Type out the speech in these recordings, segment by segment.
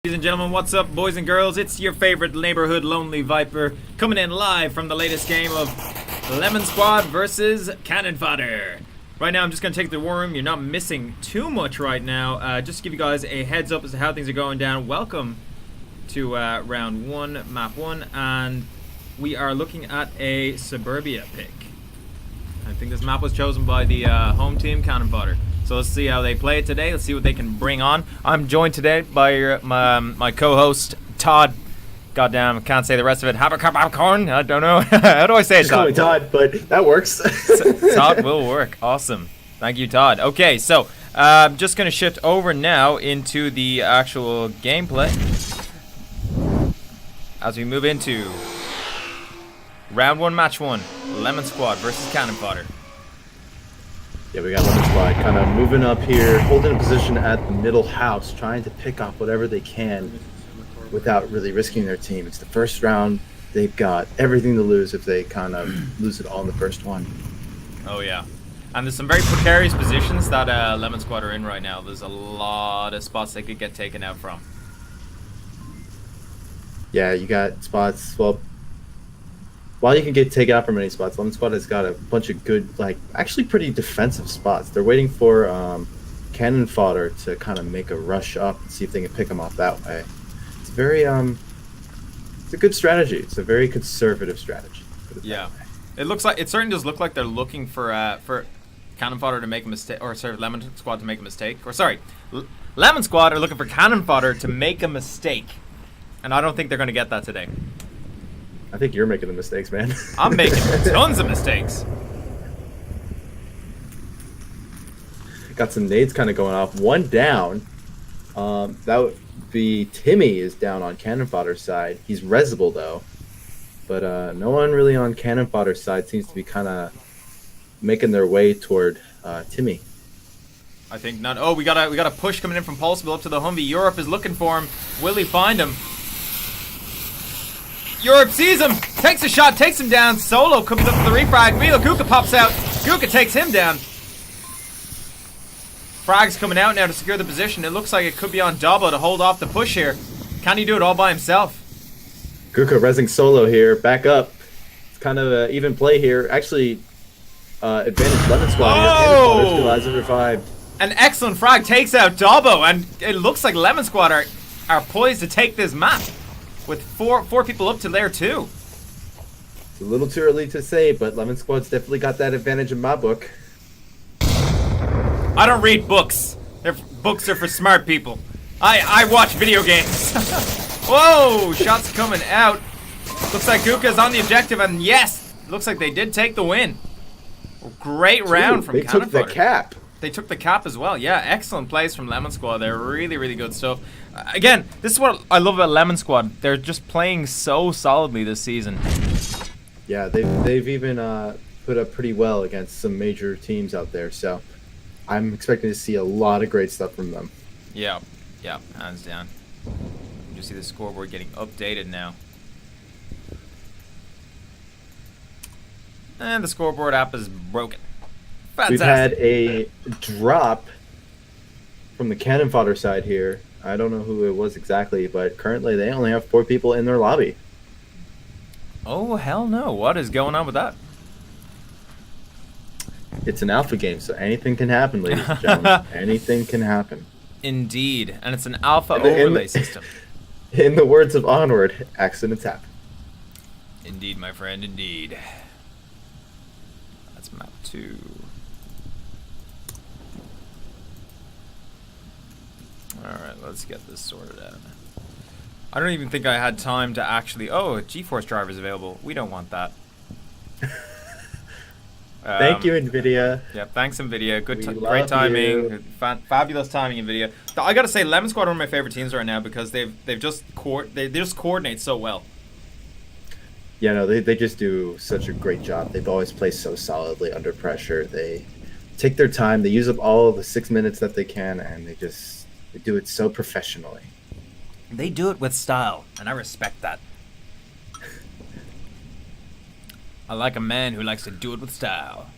Ladies and gentlemen, what's up, boys and girls? It's your favorite neighborhood lonely viper coming in live from the latest game of Lemon Squad versus Cannon Fodder. Right now, I'm just going to take the war room. You're not missing too much right now. Just to give you guys a heads up as to how things are going down. Welcome to round 1, map 1, and we are looking at a Suburbia pick. I think this map was chosen by the home team, Cannon Fodder. So let's see how they play it today. Let's see what they can bring on. I'm joined today by my co-host, Todd. Goddamn, I can't say the rest of it. Have a cup of popcorn? I don't know. How do I say it, Just call me Todd, but that works. Todd will work. Awesome. Thank you, Todd. Okay, so I'm just going to shift over now into the actual gameplay as we move into round 1, match 1. Lemon Squad versus Cannon Fodder. Yeah, we got Lemon Squad kind of moving up here, holding a position at the middle house, trying to pick off whatever they can without really risking their team. It's the first round. They've got everything to lose if they kind of lose it all in the first one. Oh, yeah. And there's some very precarious positions that Lemon Squad are in right now. There's a lot of spots they could get taken out from. Yeah, you got spots, well, while you can get taken out from many spots, Lemon Squad has got a bunch of good, actually pretty defensive spots. They're waiting for Cannon Fodder to kind of make a rush up and see if they can pick them off that way. It's very, it's a good strategy. It's a very conservative strategy. Yeah, it looks like it certainly does look like they're looking for Cannon Fodder to make a mistake, or sorry, Lemon Squad to make a mistake, or sorry, Lemon Squad are looking for Cannon Fodder to make a mistake, and I don't think they're going to get that today. I think you're making the mistakes, man. I'm making tons of mistakes. Got some nades kind of going off. One down. That would be Timmy is down on Cannon Fodder's side. He's resable though, but no one really on Cannon Fodder's side seems to be kind of making their way toward Timmy. I think not. Oh, we got a push coming in from Pulsable up to the Humvee. Europe is looking for him. Will he find him? Europe sees him, takes a shot, takes him down. Solo comes up to the refrag. Real Guka pops out. Guka takes him down. Frag's coming out now to secure the position. It looks like it could be on Dabo to hold off the push here. Can he do it all by himself? Guka resing Solo here, back up. It's kind of an even play here. Actually, advantage Lemon Squad here. Cannon Fodder still has it revived. An excellent frag takes out Dabo, and it looks like Lemon Squad are poised to take this map. With four people up to there too. It's a little too early to say, but Lemon Squad's definitely got that advantage in my book. I don't read books. Books are for smart people. I watch video games. Whoa, shots coming out. Looks like Guka's on the objective, and yes, looks like they did take the win. Great round from Cannon Fodder. They took the cap. They took the cap as well. Yeah, excellent plays from Lemon Squad. They're really, really good stuff. Again, this is what I love about Lemon Squad. They're just playing so solidly this season. Yeah, they've even put up pretty well against some major teams out there. So I'm expecting to see a lot of great stuff from them. Yeah, hands down. You just see the scoreboard getting updated now. And the scoreboard app is broken. Fantastic. We've had a drop from the Cannon Fodder side here. I don't know who it was exactly, but currently they only have 4 people in their lobby. Oh, hell no. What is going on with that? It's an alpha game, so anything can happen, ladies and gentlemen. Anything can happen. Indeed. And it's an alpha overlay system. In the words of Onward, accidents happen. Indeed, my friend, indeed. That's map 2. Alright, let's get this sorted out. I don't even think I had time to actually... Oh, GeForce driver's available. We don't want that. Thank you, NVIDIA. Yeah, thanks, NVIDIA. Great timing. Fabulous timing, NVIDIA. I gotta say, Lemon Squad are one of my favorite teams right now because they just coordinate so well. Yeah, no, they just do such a great job. They've always played so solidly under pressure. They take their time. They use up all the 6 minutes that they can, and they do it so professionally. They do it with style, and I respect that. I like a man who likes to do it with style.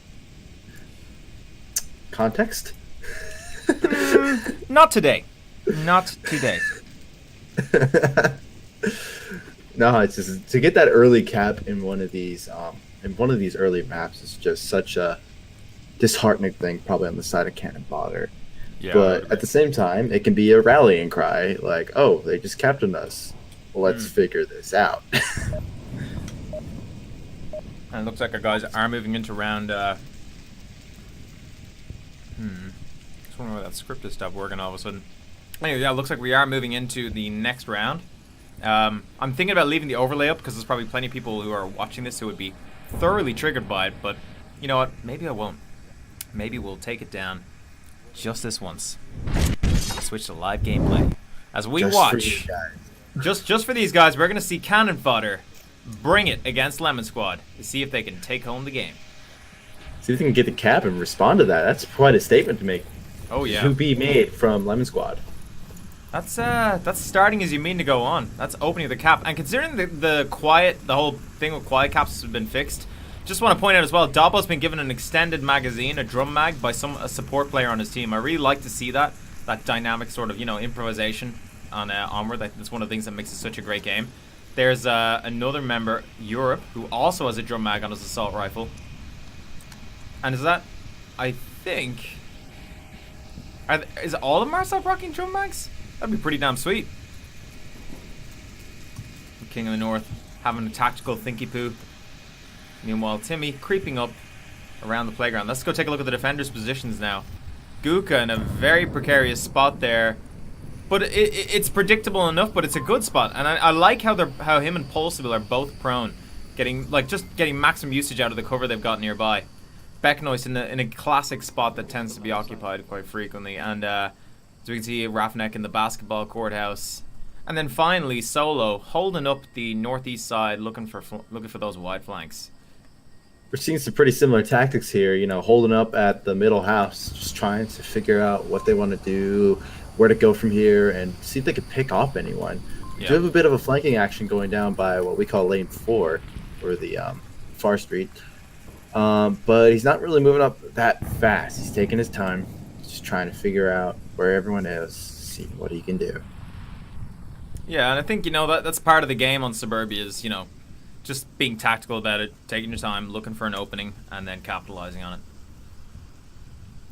Context? Not today. Not today. No, it's just to get that early cap in one of these early maps is just such a disheartening thing, probably on the side of Cannon Fodder. Yeah, But at the same time, it can be a rallying cry, like, "Oh, they just captained us. Let's figure this out." and it looks like our guys are moving into round. Just wondering why that script has stopped working all of a sudden. Anyway, yeah, it looks like we are moving into the next round. I'm thinking about leaving the overlay up because there's probably plenty of people who are watching this who would be thoroughly triggered by it. But you know what? Maybe I won't. Maybe we'll take it down just this once. Switch to live gameplay as we Just for you watch. guys. Just for these guys, we're gonna see Cannon Fodder bring it against Lemon Squad to see if they can take home the game. See if they can get the cap and respond to that. That's quite a statement to make. Oh yeah. To be made from Lemon Squad. That's starting as you mean to go on. That's opening the cap. And considering the whole thing with quiet caps has been fixed, just want to point out as well, Dobbo's been given an extended magazine, a drum mag, by a support player on his team. I really like to see that dynamic sort of, improvisation on Onward. That's one of the things that makes it such a great game. There's another member, Europe, who also has a drum mag on his assault rifle. And is that, I think, is all of Marcel rocking drum mags? That'd be pretty damn sweet. The King of the North having a tactical thinky poo. Meanwhile, Timmy creeping up around the playground. Let's go take a look at the defenders' positions now. Guka in a very precarious spot there. But it's predictable enough, but it's a good spot. And I like how him and Pulsable are both prone. Getting maximum usage out of the cover they've got nearby. Becknoise in a classic spot that tends to be occupied quite frequently. And as we can see, Rafnek in the basketball courthouse. And then finally, Solo holding up the northeast side, looking for those wide flanks. We're seeing some pretty similar tactics here, holding up at the middle house, just trying to figure out what they want to do, where to go from here, and see if they can pick off anyone. Yeah. Do have a bit of a flanking action going down by what we call lane 4, or the far street. But he's not really moving up that fast. He's taking his time, just trying to figure out where everyone is, see what he can do. Yeah, and I think, that's part of the game on Suburbia is, just being tactical about it, taking your time, looking for an opening, and then capitalizing on it.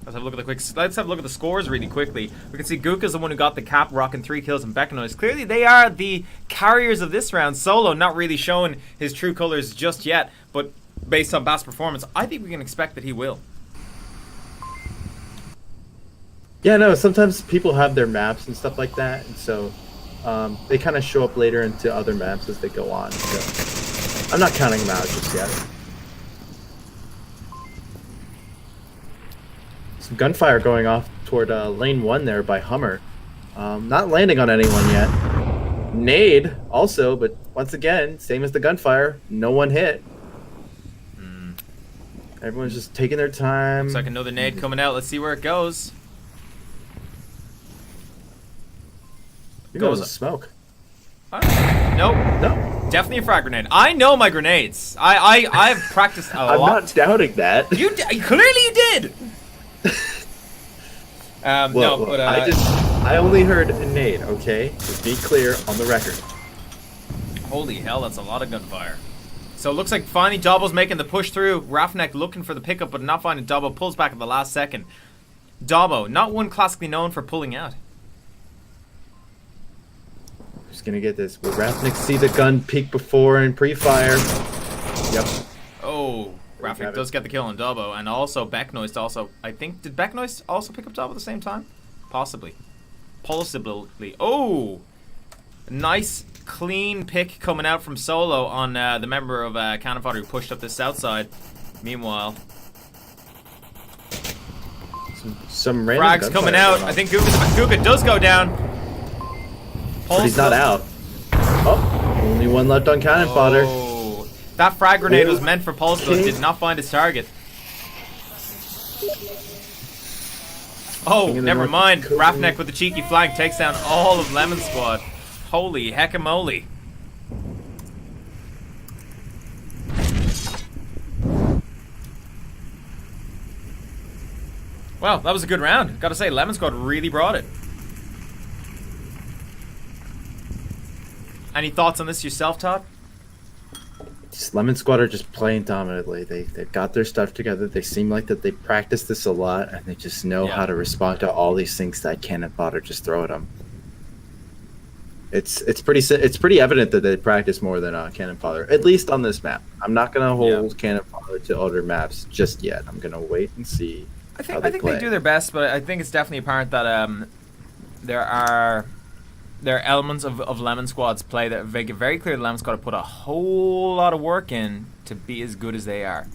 Let's have a look at the scores really quickly. We can see Guka's the one who got the cap, rocking 3 kills, and Becknoise. Clearly, they are the carriers of this round. Solo not really showing his true colors just yet, but based on past performance, I think we can expect that he will. Yeah, no, sometimes people have their maps and stuff like that, and so they kind of show up later into other maps as they go on. So I'm not counting them out just yet. Some gunfire going off toward lane 1 there by Hummer. Not landing on anyone yet. Nade also, but once again, same as the gunfire, no one hit. Everyone's just taking their time. Looks like another nade coming out. Let's see where it goes. That was a smoke. Nope. No. Definitely a frag grenade. I know my grenades. I've practiced a lot. I'm not doubting that. Clearly you did. I only heard a nade, okay? To be clear on the record. Holy hell, that's a lot of gunfire. So it looks like finally Dobbo's making the push through. Rafnek looking for the pickup, but not finding Dobbo. Pulls back at the last second. Dobbo, not one classically known for pulling out. Just gonna get this. Will Rafnik see the gun peek before and pre-fire? Yep. Oh, Rafnik does get the kill on Dobbo, and also Becknoise also. I think, did Becknoise also pick up Dobbo at the same time? Possibly. Possibly. Oh! Nice, clean pick coming out from Solo on the member of Cannon Fodder who pushed up the south side. Meanwhile, some random frags coming out. I think Guka does go down. But he's not out. Oh, only one left on Cannon Fodder. That frag grenade was meant for Pulse, but did not find its target. Oh, never mind. Rafnek with the cheeky flank takes down all of Lemon Squad. Holy heckamole. Well, that was a good round. Gotta say, Lemon Squad really brought it. Any thoughts on this yourself, Todd? Lemon Squad are just playing dominantly. They've got their stuff together. They seem like that they practice this a lot, and they just know how to respond to all these things that Cannon Fodder just throw at them. It's pretty evident that they practice more than Cannon Fodder, at least on this map. I'm not gonna hold Cannon Fodder to other maps just yet. I'm gonna wait and see. I think they do their best, but I think it's definitely apparent that there are elements of Lemon Squad's play that make it very clear that Lemon Squad have put a whole lot of work in to be as good as they are.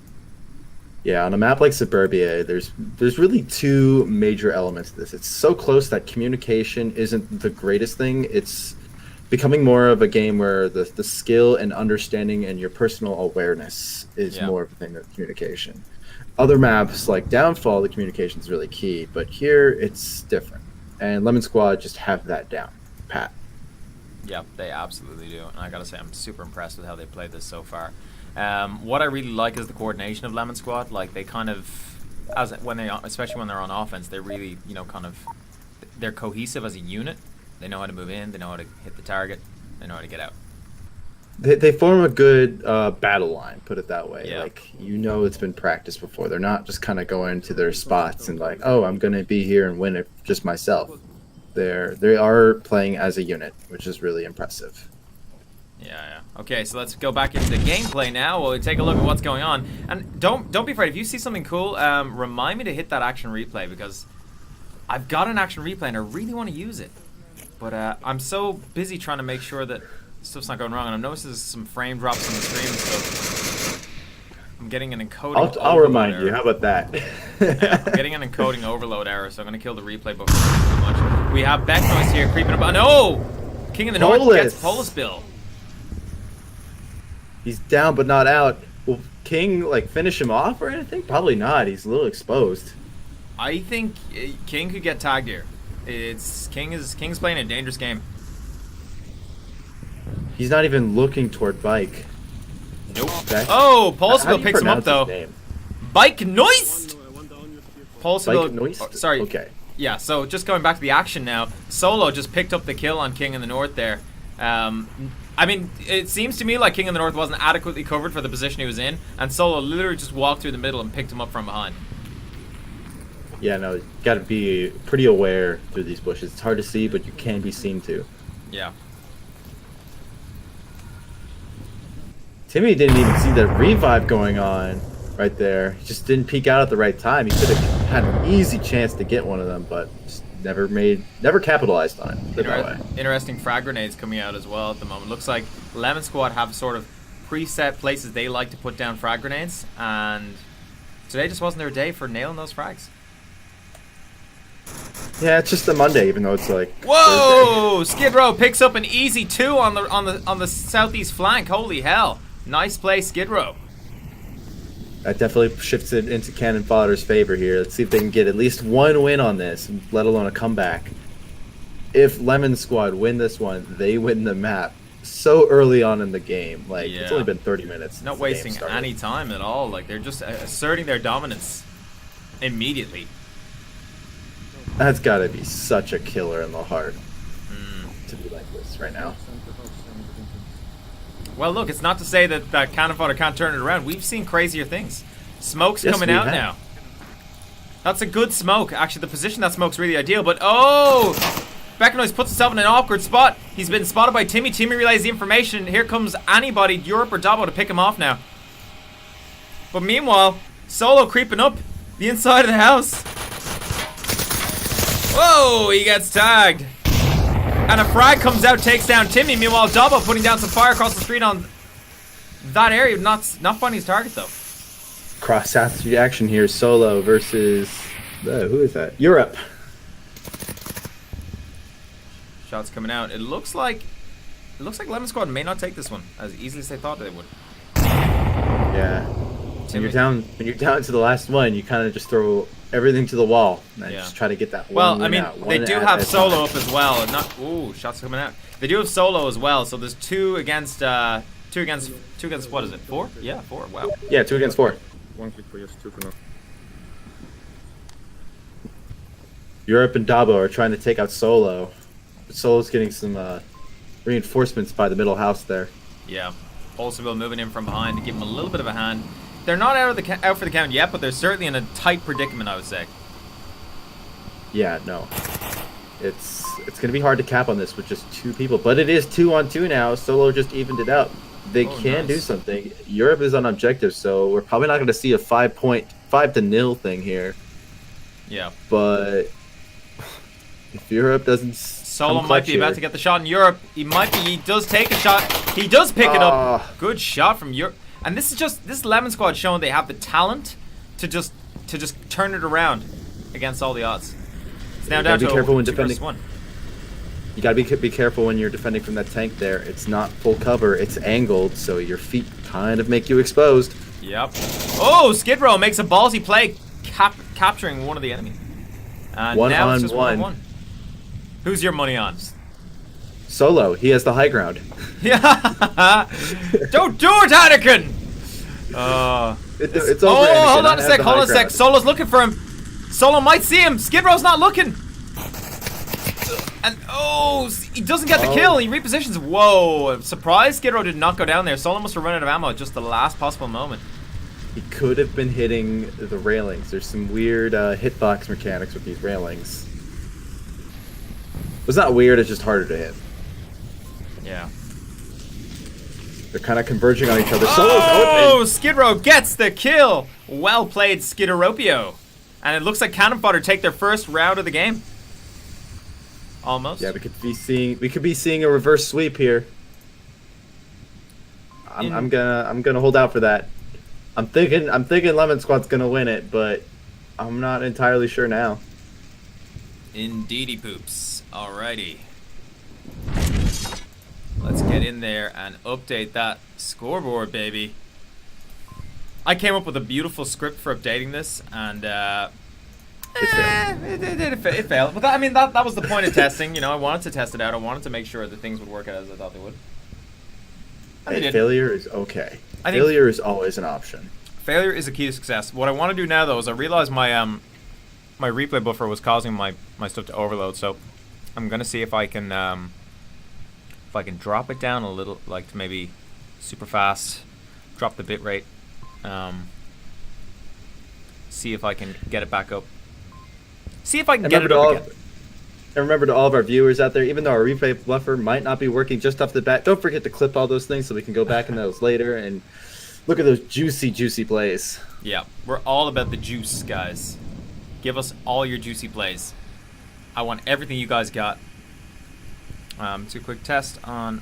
Yeah, on a map like Suburbia, there's really two major elements to this. It's so close that communication isn't the greatest thing. It's becoming more of a game where the skill and understanding and your personal awareness is more of a thing than communication. Other maps like Downfall, the communication is really key, but here it's different. And Lemon Squad just have that down pat. Yep, they absolutely do. And I gotta say, I'm super impressed with how they played this so far. What I really like is the coordination of Lemon Squad. Like they kind of, especially when they're on offense, they really, they're cohesive as a unit. They know how to move in. They know how to hit the target. They know how to get out. They form a good battle line, put it that way. Yeah. Like, it's been practiced before. They're not just kind of going to their spots and like, oh, I'm going to be here and win it just myself. They are playing as a unit, which is really impressive. Yeah. Okay, so let's go back into the gameplay now. We'll take a look at what's going on. And don't be afraid. If you see something cool, remind me to hit that action replay, because I've got an action replay and I really want to use it. But I'm so busy trying to make sure that stuff's not going wrong, and I'm noticing there's some frame drops on the stream and stuff. I'm getting an encoding I'll remind you. How about that? Yeah, I'm getting an encoding overload error, so I'm going to kill the replay before too much. We have Beck Noise here creeping up. No! King of the North gets Polis Bill. He's down but not out. Will King finish him off or anything? Probably not. He's a little exposed. I think King could get tagged here. King's playing a dangerous game. He's not even looking toward Bike. Nope. Oh, Polsville picks him up though. Bike Noist. Polsville. Sorry. Okay. Yeah. So just going back to the action now, Solo just picked up the kill on King in the North there. I mean, it seems to me like King in the North wasn't adequately covered for the position he was in, and Solo literally just walked through the middle and picked him up from behind. Yeah, no, you got to be pretty aware through these bushes. It's hard to see, but you can be seen too. Yeah. Timmy didn't even see the revive going on right there. He just didn't peek out at the right time. He could have had an easy chance to get one of them, but just never capitalized on it. Interesting frag grenades coming out as well at the moment. Looks like Lemon Squad have sort of preset places they like to put down frag grenades, and today just wasn't their day for nailing those frags. Yeah, it's just a Monday, even though it's like whoa! Thursday. Skid Row picks up an easy 2 on the southeast flank. Holy hell! Nice play, Skid Row. That definitely shifts it into Cannon Fodder's favor here. Let's see if they can get at least one win on this, let alone a comeback. If Lemon Squad win this one, they win the map so early on in the game. It's only been 30 minutes. Not wasting any time at all. They're just asserting their dominance immediately. That's got to be such a killer in the heart to be like this right now. Well, look, it's not to say that Cannon Fodder can't turn it around. We've seen crazier things. Smoke's coming out now. That's a good smoke. Actually, the position that smoke's really ideal, but Becknoise puts himself in an awkward spot. He's been spotted by Timmy. Timmy relays the information. Here comes anybody, Europe or Dabo, to pick him off now. But meanwhile, Solo creeping up the inside of the house. Whoa, he gets tagged. And a frag comes out, takes down Timmy. Meanwhile, Dabo putting down some fire across the street on that area. Not finding his target, though. Cross South Street action here. Solo versus... who is that? Europe. Shots coming out. It looks like Lemon Squad may not take this one as easily as they thought they would. Yeah. When you're down to the last one, you kind of just throw everything to the wall and just try to get that one. Well, I mean, they do have Solo up as well. And shots coming out. They do have Solo as well. So there's two against what is it? 4? Yeah, 4. Wow. Yeah, 2 against 4. One click for just 2 for now. Europe and Dabo are trying to take out Solo. But Solo's getting some reinforcements by the middle house there. Yeah. Bolsterville moving in from behind to give them a little bit of a hand. They're not out for the count yet, but they're certainly in a tight predicament, I would say. Yeah, no. It's going to be hard to cap on this with just 2 people, but it is 2-on-2 now. Solo just evened it out. They can do something. Europe is on objective, so we're probably not going to see a 5-0 thing here. Yeah. But if Europe doesn't Solo might be about to get the shot in Europe. He does take a shot. He does pick it up. Good shot from Europe. And this Lemon Squad showing they have the talent to just turn it around against all the odds. It's now down to 2 versus 1. You gotta be careful when you're defending from that tank there. It's not full cover, it's angled, so your feet kind of make you exposed. Yep. Oh, Skid Row makes a ballsy play, capturing one of the enemy. And now it's just 1-on-1. Who's your money on? Solo, he has the high ground. Yeah. Don't do it, Anakin! It's over, Anakin. Hold on a sec. Solo's looking for him. Solo might see him. Skid Row's not looking. And he doesn't get the kill. He repositions. Whoa! I'm surprised Skid Row did not go down there. Solo must have run out of ammo at just the last possible moment. He could have been hitting the railings. There's some weird hitbox mechanics with these railings. It's not weird. It's just harder to hit. Yeah. They're kind of converging on each other. Solo's open. Skid Row gets the kill. Well played, Skidoropio. And it looks like Cannon Fodder take their first round of the game. Almost. Yeah, we could be seeing a reverse sweep here. I'm gonna hold out for that. I'm thinking Lemon Squad's gonna win it, but I'm not entirely sure now. Indeedy poops. Alrighty. Let's get in there and update that scoreboard, baby. I came up with a beautiful script for updating this, and it failed. But that was the point of testing. You know, I wanted to test it out. I wanted to make sure that things would work out as I thought they would. Hey, failure is okay. Failure is always an option. Failure is a key to success. What I want to do now, though, is I realized my replay buffer was causing my stuff to overload. So I'm gonna see if I can drop it down a little, like to maybe super fast, drop the bit rate. See if I can get it back up. See if I can get it up again. And remember to all of our viewers out there, even though our replay buffer might not be working just off the bat, don't forget to clip all those things so we can go back in those later and look at those juicy plays. Yeah, we're all about the juice, guys. Give us all your juicy plays. I want everything you guys got. Do a quick test on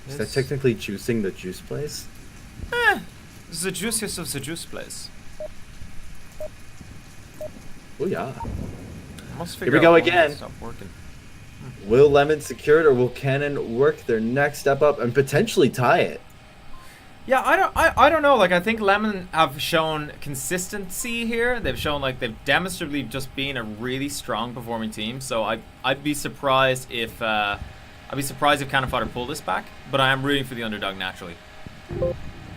this. Is that technically juicing the juice plays? The juiciest of the juice plays. Oh yeah. Here we go again. Stop working. Will Lemon secure it, or will Cannon work their next step up and potentially tie it? Yeah, I don't know. Like, I think Lemon have shown consistency here. They've shown like they've demonstrably just been a really strong performing team. So I'd be surprised if Cannon Fodder pull this back. But I am rooting for the underdog naturally.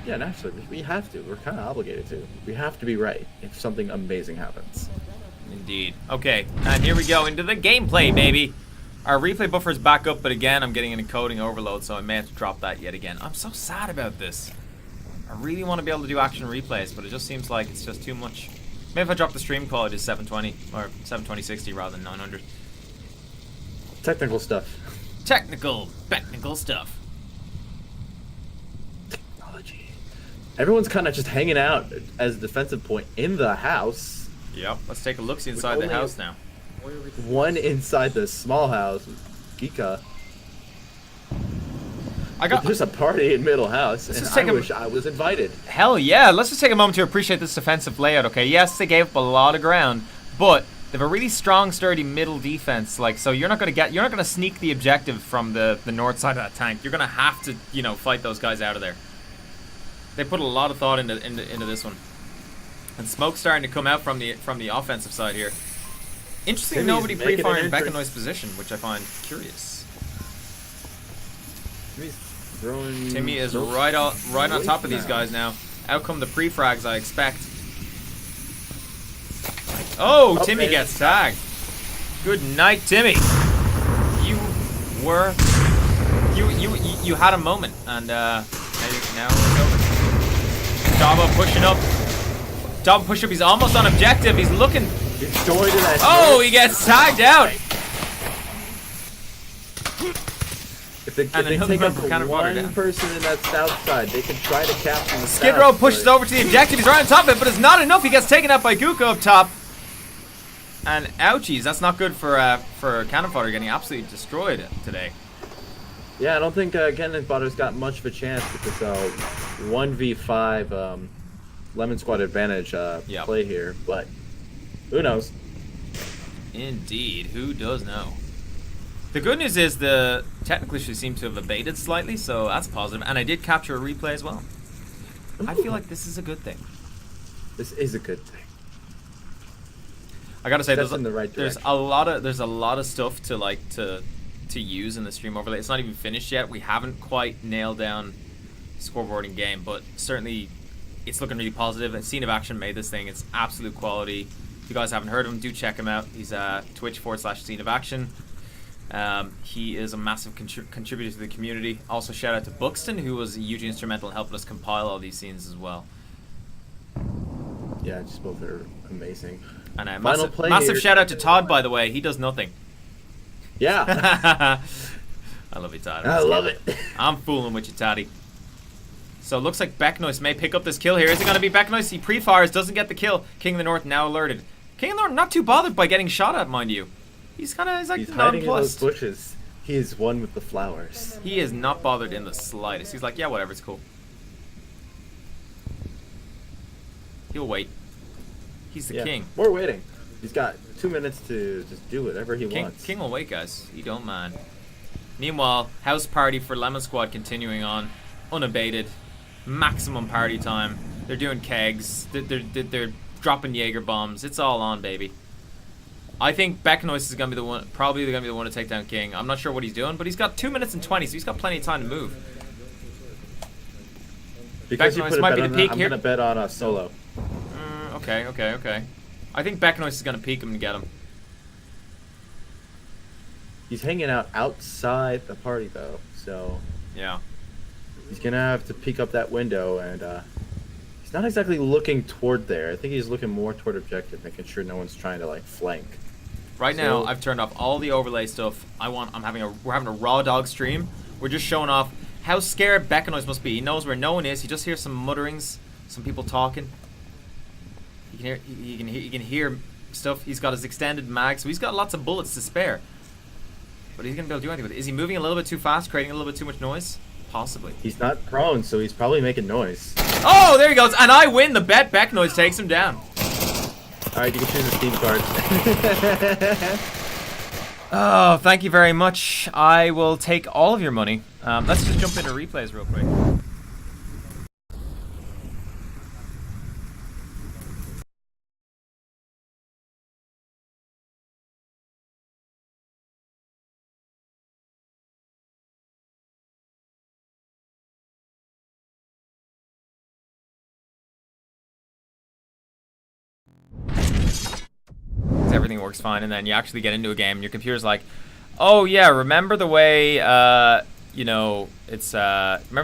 Yeah, naturally. We have to. We're kind of obligated to. We have to be right if something amazing happens. Indeed. Okay, and here we go into the gameplay, baby. Our replay buffer is back up, but again, I'm getting an encoding overload, so I may have to drop that yet again. I'm so sad about this. I really want to be able to do action replays, but it just seems like it's just too much. Maybe if I drop the stream quality to 720 or 720/60 rather than 900. Technical stuff. Technical stuff. Technology. Everyone's kind of just hanging out as a defensive point in the house. Yep. Let's take a look inside the house now. One inside the small house, Geeka. There's a party in Middle House, and I wish I was invited. Hell yeah! Let's just take a moment to appreciate this defensive layout. Okay, yes, they gave up a lot of ground, but they have a really strong, sturdy middle defense. Like, so you're not gonna sneak the objective from the north side of that tank. You're gonna have to, fight those guys out of there. They put a lot of thought into this one, and smoke's starting to come out from the offensive side here. Interesting, nobody pre-firing Beckenoy's position, which I find curious. Timmy is right on top of these guys now. Out come the pre-frags, I expect. Oh, Timmy gets tagged. Good night, Timmy. You You had a moment, and now it's over. Java pushing up. Java push up. He's almost on objective. He's looking. He's going to that. Oh, he gets tagged out. If they take up one person in that south side, they can try to capture the Skid Row pushes over to the objective. He's right on top of it, but it's not enough. He gets taken out by Guka up top. And ouchies, that's not good for Cannon Fodder getting absolutely destroyed today. Yeah, I don't think Cannon Fodder's got much of a chance with this 1v5 Lemon Squad advantage play here, but who knows? Indeed, who does know? The good news is the technical issues seem to have abated slightly, so that's positive. And I did capture a replay as well. I feel like this is a good thing. This is a good thing. I gotta say, that's in the right direction. there's a lot of stuff to use in the stream overlay. It's not even finished yet. We haven't quite nailed down scoreboarding game, but certainly it's looking really positive. And Scene of Action made this thing. It's absolute quality. If you guys haven't heard of him, do check him out. He's Twitch/Scene of Action. He is a massive contributor to the community. Also, shout out to Buxton, who was hugely instrumental in helping us compile all these scenes as well. Yeah, just both are amazing. And a massive shout out to Todd, by the way. He does nothing. Yeah. I love you, Todd. I love it. I'm fooling with you, Toddy. So it looks like Becknoise may pick up this kill here. Is it going to be Becknoise? He pre-fires, doesn't get the kill. King of the North now alerted. King of the North not too bothered by getting shot at, mind you. He's like hiding in those bushes. He is one with the flowers. He is not bothered in the slightest. He's like, yeah, whatever, it's cool. He'll wait. He's the king. We're waiting. He's got 2 minutes to just do whatever he wants. King will wait, guys. He don't mind. Meanwhile, house party for Lemon Squad continuing on, unabated, maximum party time. They're doing kegs. They're dropping Jaeger bombs. It's all on, baby. I think Becknoise is gonna be the one, probably gonna be the one to take down King. I'm not sure what he's doing, but he's got 2 minutes and 20, so he's got plenty of time to move. Because Becknoise might be the peak here. I'm gonna bet on a solo. Okay. I think Becknoise is gonna peek him and get him. He's hanging out outside the party though, so yeah, he's gonna have to peek up that window, and he's not exactly looking toward there. I think he's looking more toward objective, making sure no one's trying to like flank. Right now, I've turned off all the overlay stuff. We're having a raw dog stream. We're just showing off how scared Becknoise must be. He knows where no one is. He just hears some mutterings, some people talking. He can hear stuff. He's got his extended mag, so he's got lots of bullets to spare. But he's gonna be able to do anything with it. Is he moving a little bit too fast, creating a little bit too much noise? Possibly. He's not prone, so he's probably making noise. Oh, there he goes, and I win the bet. Becknoise takes him down. Alright, you can choose a Steam card. Oh, thank you very much. I will take all of your money. Let's just jump into replays real quick. Everything works fine, and then you actually get into a game and your computer's like, oh yeah, remember the way remember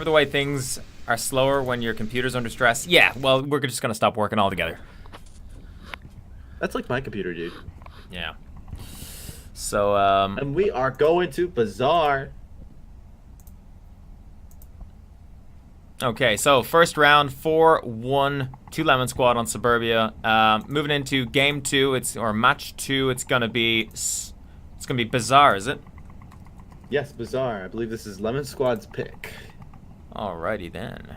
the way things are slower when your computer's under stress? Yeah, well, we're just gonna stop working altogether. That's like my computer, dude. Yeah. So and we are going to Bazaar. Okay, so first round, 4-1 to Lemon Squad on Suburbia. Moving into game 2, or match 2. It's gonna be Bazaar, is it? Yes, Bazaar. I believe this is Lemon Squad's pick. Alrighty then.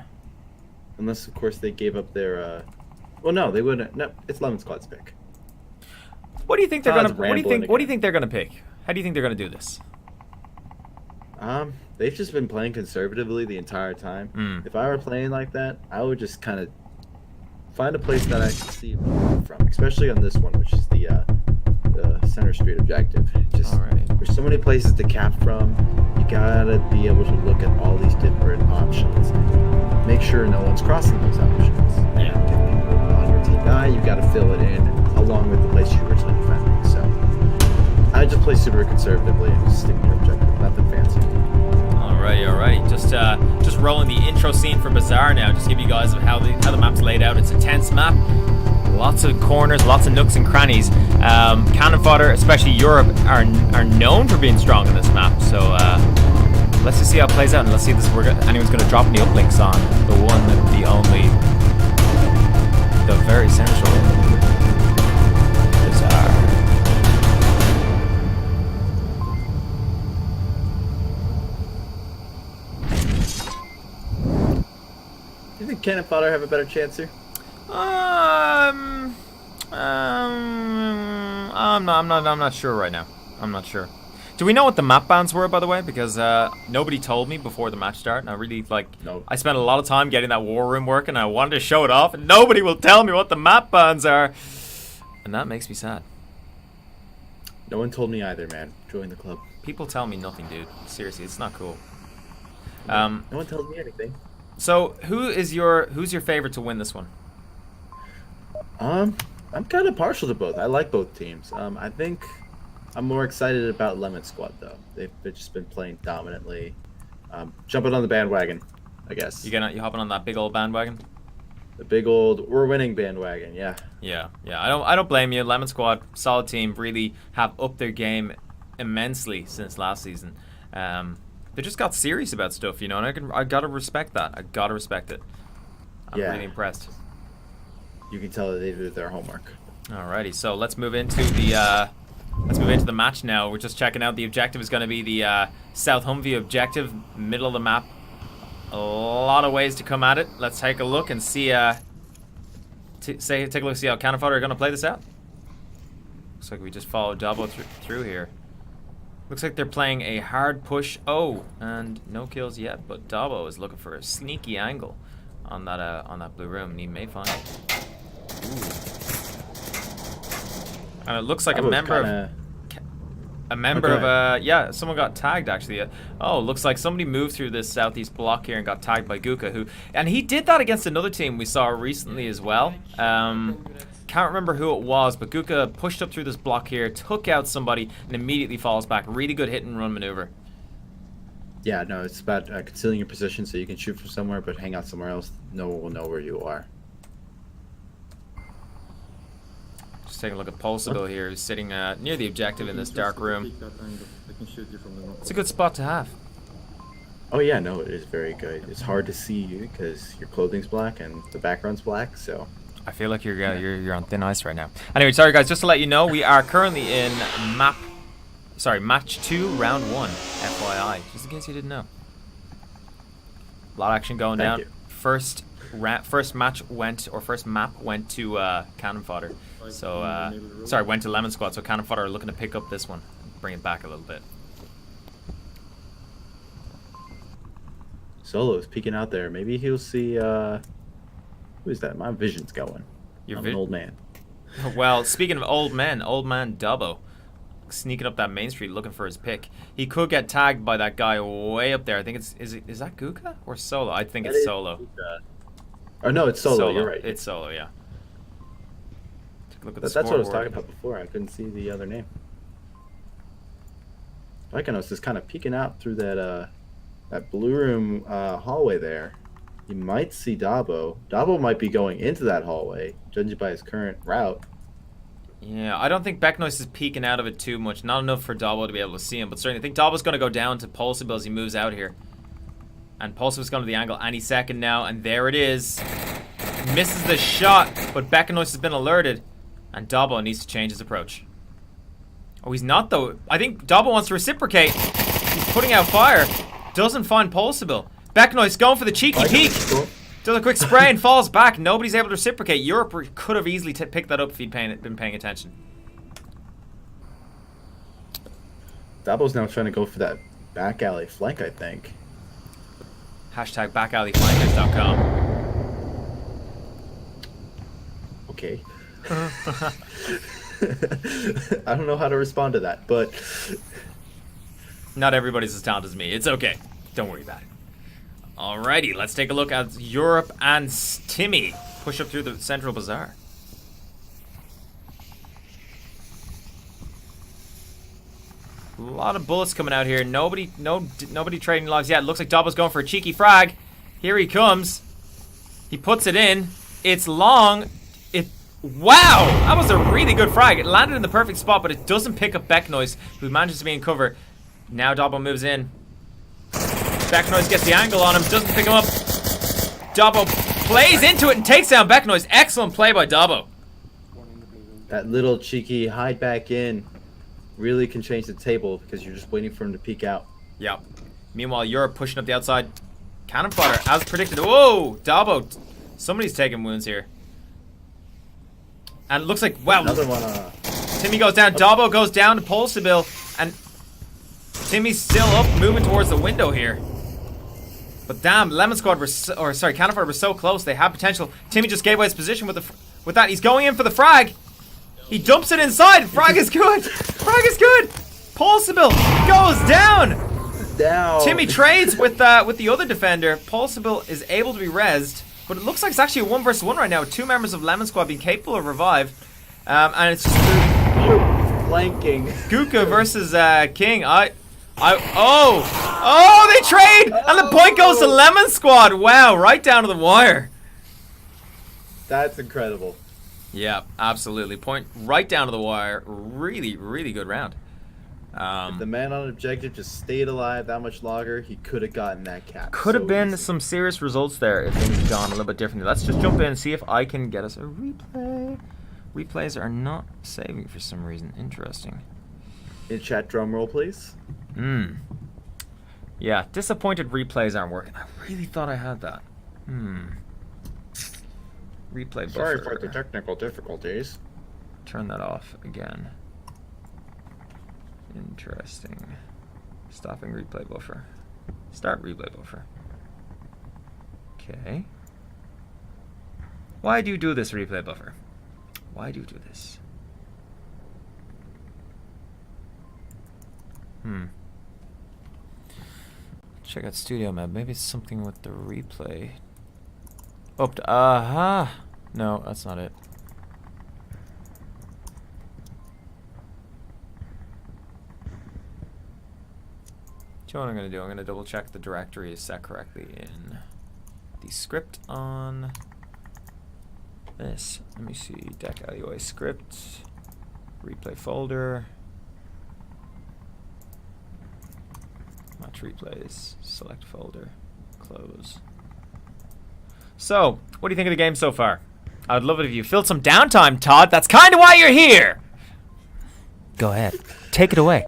Unless, of course, they gave up their. Well, no, they wouldn't. No, it's Lemon Squad's pick. What do you think they're gonna? What do you think they're gonna pick? How do you think they're gonna do this? They've just been playing conservatively the entire time. If I were playing like that, I would just kind of find a place that I can see from, especially on this one, which is the Center Street objective. Just there's so many places to cap from. You gotta be able to look at all these different options. Make sure no one's crossing those options. And if people on your team die, you gotta fill it in along with the place you originally defending. So I just play super conservatively and just stick to objective, nothing fancy. Alright, just rolling the intro scene for Bazaar now. Just give you guys how the map's laid out. It's a tense map. Lots of corners, lots of nooks and crannies. Cannon Fodder, especially Europe, are known for being strong in this map. So let's just see how it plays out, and let's see if anyone's going to drop any uplinks on the one, the only, the very central Bazaar. Do you think Cannon Fodder have a better chance here? I'm not sure right now. I'm not sure. Do we know what the map bans were, by the way? Because nobody told me before the match start, and I really Nope. I spent a lot of time getting that war room working. And I wanted to show it off, and nobody will tell me what the map bans are, and that makes me sad. No one told me either, man. Join the club. People tell me nothing, dude. Seriously, it's not cool. No one tells me anything. So who's your favorite to win this one? I'm kind of partial to both. I like both teams. I think I'm more excited about Lemon Squad though. They've just been playing dominantly. Jumping on the bandwagon, I guess. You hopping on that big old bandwagon? The big old we're winning bandwagon. Yeah. Yeah. I don't blame you. Lemon Squad, solid team, really have upped their game immensely since last season. They just got serious about stuff, and I gotta respect that. I gotta respect it. I'm really impressed. You can tell that they did their homework. Alrighty, so let's move into the match now. We're just checking out. The objective is going to be the South Humvee objective, middle of the map. A lot of ways to come at it. Let's take a look and see. Take a look, see how Cannon Fodder are going to play this out. Looks like we just followed Dabo through here. Looks like they're playing a hard push. Oh, and no kills yet, but Dabo is looking for a sneaky angle on that blue room, and he may find it. Ooh. And it looks like a member of someone got tagged actually. Looks like somebody moved through this southeast block here and got tagged by Guka, and he did that against another team we saw recently as well. Can't remember who it was, but Guka pushed up through this block here, took out somebody, and immediately falls back. Really good hit and run maneuver. Yeah, no, it's about concealing your position so you can shoot from somewhere, but hang out somewhere else. No one will know where you are. Just taking a look at Pulsable here, who's sitting near the objective in this dark room. It's a good spot to have. Oh yeah, no, it is very good. It's hard to see you because your clothing's black and the background's black, so... I feel like you're on thin ice right now. Anyway, sorry guys, just to let you know, we are currently in match 2, round 1, FYI, just in case you didn't know. A lot of action going down. First map went to Cannon Fodder. So, went to Lemon Squad, so Cannon Fodder are looking to pick up this one, bring it back a little bit. Solo's peeking out there. Maybe he'll see, who is that? My vision's going. I'm an old man. Well, speaking of old man Dubbo, sneaking up that main street looking for his pick. He could get tagged by that guy way up there. I think is that Guka or Solo? I think it's Solo. Oh no, it's Solo. You're right. It's Solo, yeah. Take a look at the That's what I was talking about before. I couldn't see the other name. Lycanos is kind of peeking out through that blue room hallway there. You might see Dabo. Dabo might be going into that hallway, judging by his current route. Yeah, I don't think Becknoise is peeking out of it too much. Not enough for Dabo to be able to see him, but certainly I think Dabo's going to go down to Pulsable as he moves out here. And Pulsable's going to the angle any second now, and there it is. Misses the shot, but Becknoise has been alerted, and Dabo needs to change his approach. Oh, he's not though. I think Dabo wants to reciprocate. He's putting out fire. Doesn't find Pulsable. Becknoise going for the cheeky peek. Does a quick spray and falls back. Nobody's able to reciprocate. Europe could have easily picked that up if he'd been paying attention. Dabo's now trying to go for that back alley flank, I think. Hashtag backalleyflankers.com. Okay. I don't know how to respond to that, but... Not everybody's as talented as me. It's okay. Don't worry about it. Alrighty, let's take a look at Europe and Timmy push up through the central bazaar. A lot of bullets coming out here. Nobody trading logs yet. It looks like Dobbo's going for a cheeky frag. Here he comes. He puts it in. It's long. Wow! That was a really good frag. It landed in the perfect spot, but it doesn't pick up Becknoise, who manages to be in cover. Now Dobbo moves in. Becknoise gets the angle on him. Doesn't pick him up. Dobbo plays into it and takes down Becknoise. Excellent play by Dobbo. That little cheeky hide back in really can change the table because you're just waiting for him to peek out. Yep. Meanwhile, Europe pushing up the outside. Cannon fodder, as predicted. Whoa! Dobbo. Somebody's taking wounds here. And it looks like, wow. Another one. Timmy goes down. Dobbo goes down to Polstabil. And Timmy's still up, moving towards the window here. But damn, Lemon Squad Cannon fodder were so close. They had potential. Timmy just gave away his position with that. He's going in for the frag. He dumps it inside. Frag is good. Frag is good. Polstabil goes down. Timmy trades with the other defender. Polstabil is able to be rezzed, but it looks like it's actually a 1 versus 1 right now with 2 members of Lemon Squad being capable of revive. And it's just flanking. Guka versus King. Oh, they trade, and the point goes to Lemon Squad. Wow, right down to the wire. That's incredible. Yeah, absolutely. Point right down to the wire. Really, really good round. If the man on objective just stayed alive that much longer, he could have gotten that cap. Could have been some serious results there if things had gone a little bit differently. Let's just jump in and see if I can get us a replay. Replays are not saving for some reason. Interesting. In chat, drum roll, please. Yeah, disappointed replays aren't working. I really thought I had that. Replay buffer. Sorry for the technical difficulties. Turn that off again. Interesting. Stopping replay buffer. Start replay buffer. Okay. Why do you do this, replay buffer? Why do you do this? Check out Studio Map. Maybe it's something with the replay. No, that's not it. Do you know what I'm going to do? I'm going to double check the directory is set correctly in the script on this. Let me see. Deck LUI script. Replay folder. Match replays. Select folder. Close. So, what do you think of the game so far? I would love it if you filled some downtime, Todd. That's kind of why you're here. Go ahead. Take it away.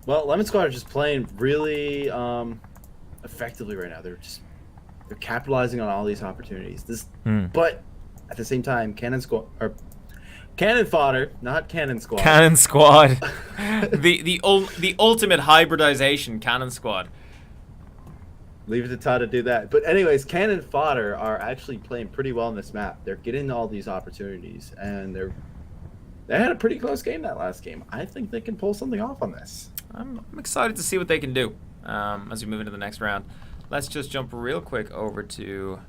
Well, Lemon Squad are just playing really effectively right now. They're capitalizing on all these opportunities. But at the same time, Cannon Fodder, not Cannon Squad. Cannon Squad. the ultimate hybridization, Cannon Squad. Leave it to Todd to do that. But anyways, Cannon Fodder are actually playing pretty well in this map. They're getting all these opportunities, and they had a pretty close game that last game. I think they can pull something off on this. I'm excited to see what they can do as we move into the next round. Let's just jump real quick over to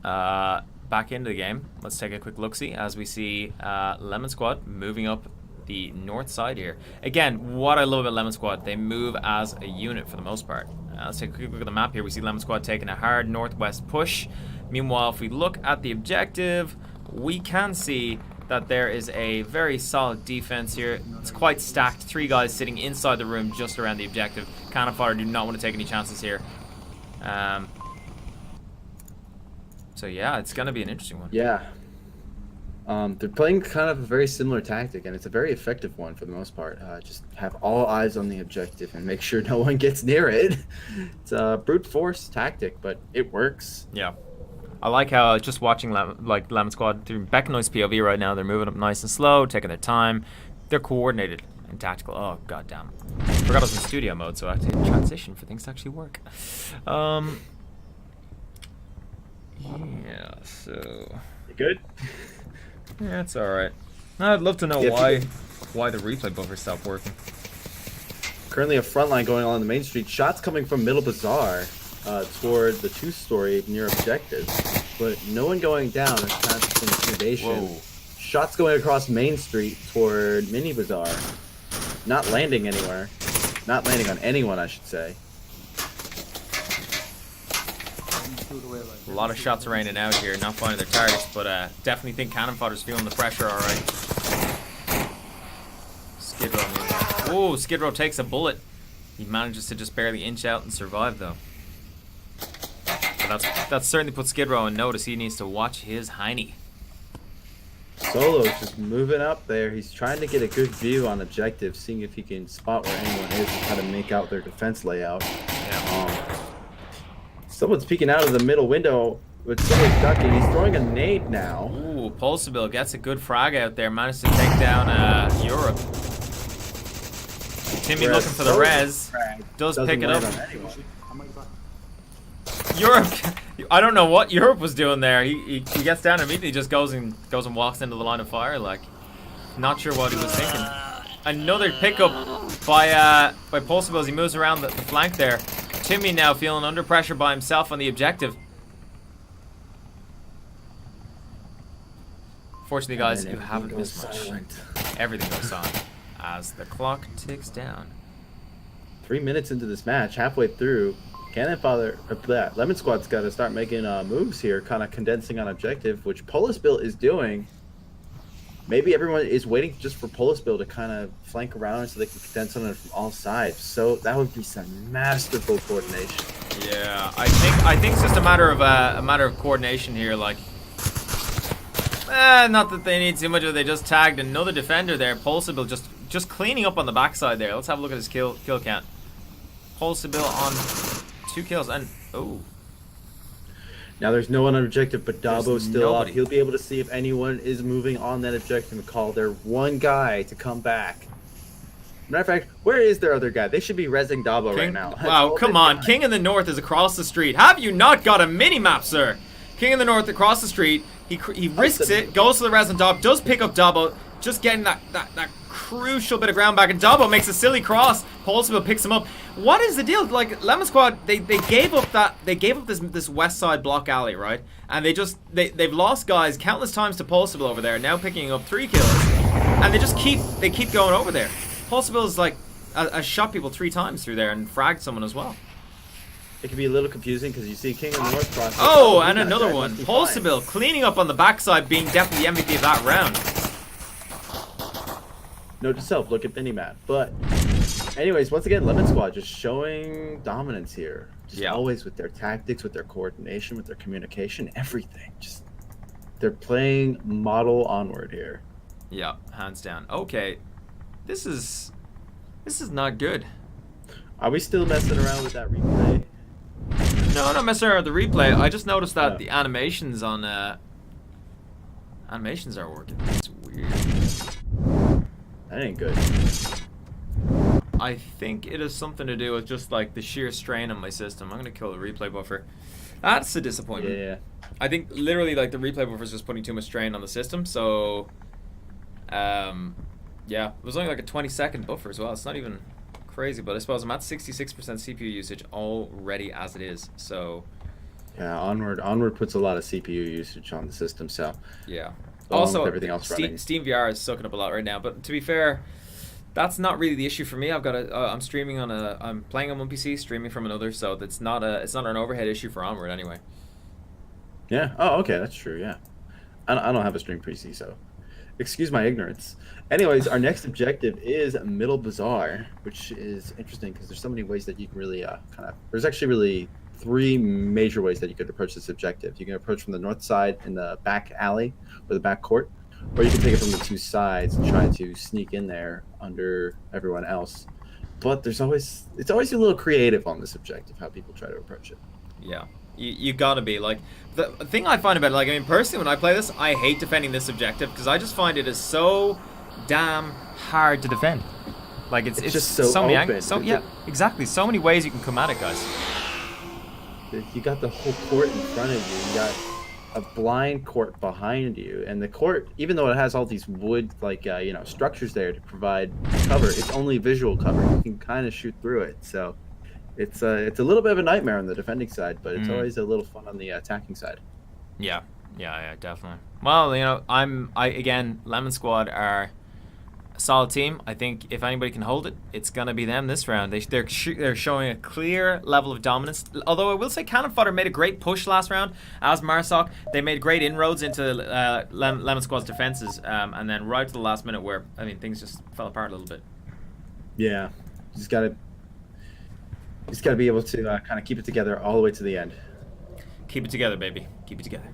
back into the game. Let's take a quick look-see as we see Lemon Squad moving up the north side here. Again, what I love about Lemon Squad, they move as a unit for the most part. Let's take a quick look at the map here. We see Lemon Squad taking a hard northwest push. Meanwhile, if we look at the objective, we can see that there is a very solid defense here. It's quite stacked. 3 guys sitting inside the room just around the objective. Cannon Fodder do not want to take any chances here. So yeah, it's going to be an interesting one. Yeah. They're playing kind of a very similar tactic, and it's a very effective one for the most part. Just have all eyes on the objective and make sure no one gets near it. It's a brute force tactic, but it works. Yeah. I like how just watching Lemon Squad through Becknoise POV right now, they're moving up nice and slow, taking their time. They're coordinated and tactical. Oh, goddamn. Forgot I was in studio mode, so I have to transition for things to actually work. Yeah, so... You good? Yeah, it's alright. I'd love to know why the replay buffer stopped working. Currently a front line going on the main street. Shots coming from Middle Bazaar toward the 2-story near objective. But no one going down as constant intimidation. Whoa. Shots going across Main Street toward Mini Bazaar. not landing anywhere. Not landing on anyone, I should say. A lot of shots raining out here, not finding their targets, but definitely think Cannon Fodder's feeling the pressure all right. Skid Row meanwhile. Oh, Skid Row takes a bullet. He manages to just barely inch out and survive though. But that's certainly put Skid Row on notice. He needs to watch his hiney. Solo's just moving up there. He's trying to get a good view on objective, seeing if he can spot where anyone is and try to make out their defense layout. Yeah. Someone's peeking out of the middle window with someone ducking. He's throwing a nade now. Ooh, Pulsabill gets a good frag out there. Managed to take down Europe. Timmy looking for the res. Does pick it up. Europe, I don't know what Europe was doing there. He gets down immediately, just goes and walks into the line of fire. Like, not sure what he was thinking. Another pickup by Pulsabill as he moves around the flank there. Timmy now feeling under pressure by himself on the objective. Fortunately, guys, you haven't missed much. Everything goes silent as the clock ticks down. 3 minutes into this match, halfway through, Cannon Fodder, Lemon Squad's got to start making moves here, kind of condensing on objective, which Pulsabill is doing. Maybe everyone is waiting just for Pulsabill to kind of flank around so they can condense on it from all sides. So that would be some masterful coordination. Yeah, I think it's just a matter of coordination here. Like, not that they need too much of it. They just tagged another defender there. Pulsabill just cleaning up on the backside there. Let's have a look at his kill count. Pulsabill on 2 kills and Now there's no one on objective, but Dabo's still up. nobody. He'll be able to see if anyone is moving on that objective and call their one guy to come back. Matter of fact, where is their other guy? They should be rezzing Dabo right now. Wow, come on. King in the North is across the street. Have you not got a mini-map, sir? King in the North across the street. He risks it, goes to the res on Dabo, does pick up Dabo, just getting that crucial bit of ground back, and Dabo makes a silly cross. Pulsabill picks him up. What is the deal? Like, Lemon Squad, they gave up this west side block alley, right? And they've lost guys countless times to Pulsabill over there, now picking up 3 kills. And they keep going over there. Pulsabill is like has shot people 3 times through there and fragged someone as well. It can be a little confusing because you see King in the North cross. Oh, and another one. Pulsabill cleaning up on the backside, being definitely the MVP of that round. Note to self, look at minimap. But anyways, once again, Lemon Squad just showing dominance here. Just always with their tactics, with their coordination, with their communication, everything. Just they're playing model Onward here. Yeah, hands down. Okay. This is not good. Are we still messing around with that replay? No, I'm not messing around with the replay. I just noticed that the animations on animations are working. It's weird. That ain't good. I think it has something to do with just like the sheer strain on my system. I'm gonna kill the replay buffer. That's a disappointment. Yeah. I think literally like the replay buffer is just putting too much strain on the system. So, yeah, it was only like a 20-second buffer as well. It's not even crazy, but I suppose I'm at 66% CPU usage already as it is. So, yeah, Onward puts a lot of CPU usage on the system. So yeah. Also, everything else running. Steam VR is sucking up a lot right now, but to be fair, that's not really the issue for me. I've got I'm streaming on I'm playing on one PC, streaming from another, so it's not an overhead issue for Onward anyway. Yeah. Oh, okay, that's true. Yeah, I don't have a stream PC, so excuse my ignorance. Anyways, our next objective is Middle Bazaar, which is interesting because there's so many ways that you can really There's actually really 3 major ways that you could approach this objective. You can approach from the north side in the back alley or the back court, or you can take it from the 2 sides and try to sneak in there under everyone else. But it's always a little creative on this objective how people try to approach it. Yeah, you gotta be like the thing I find about it, like, I mean, personally, when I play this, I hate defending this objective because I just find it is so damn hard to defend. Like it's just so many open. angles. So yeah, exactly. So many ways you can come at it, guys. You got the whole court in front of you. You got a blind court behind you, and the court, even though it has all these wood structures there to provide cover, it's only visual cover. You can kind of shoot through it. So it's a little bit of a nightmare on the defending side, but it's always a little fun on the attacking side. Yeah, definitely. Well, again, Lemon Squad are Solid team. I think if anybody can hold it, it's gonna be them this round. They're showing a clear level of dominance. Although I will say, Cannon Fodder made a great push last round. As Marsoc, they made great inroads into Lemon Squad's defenses, and then right to the last minute, where I mean things just fell apart a little bit. Yeah, just gotta be able to kind of keep it together all the way to the end. Keep it together, baby. Keep it together.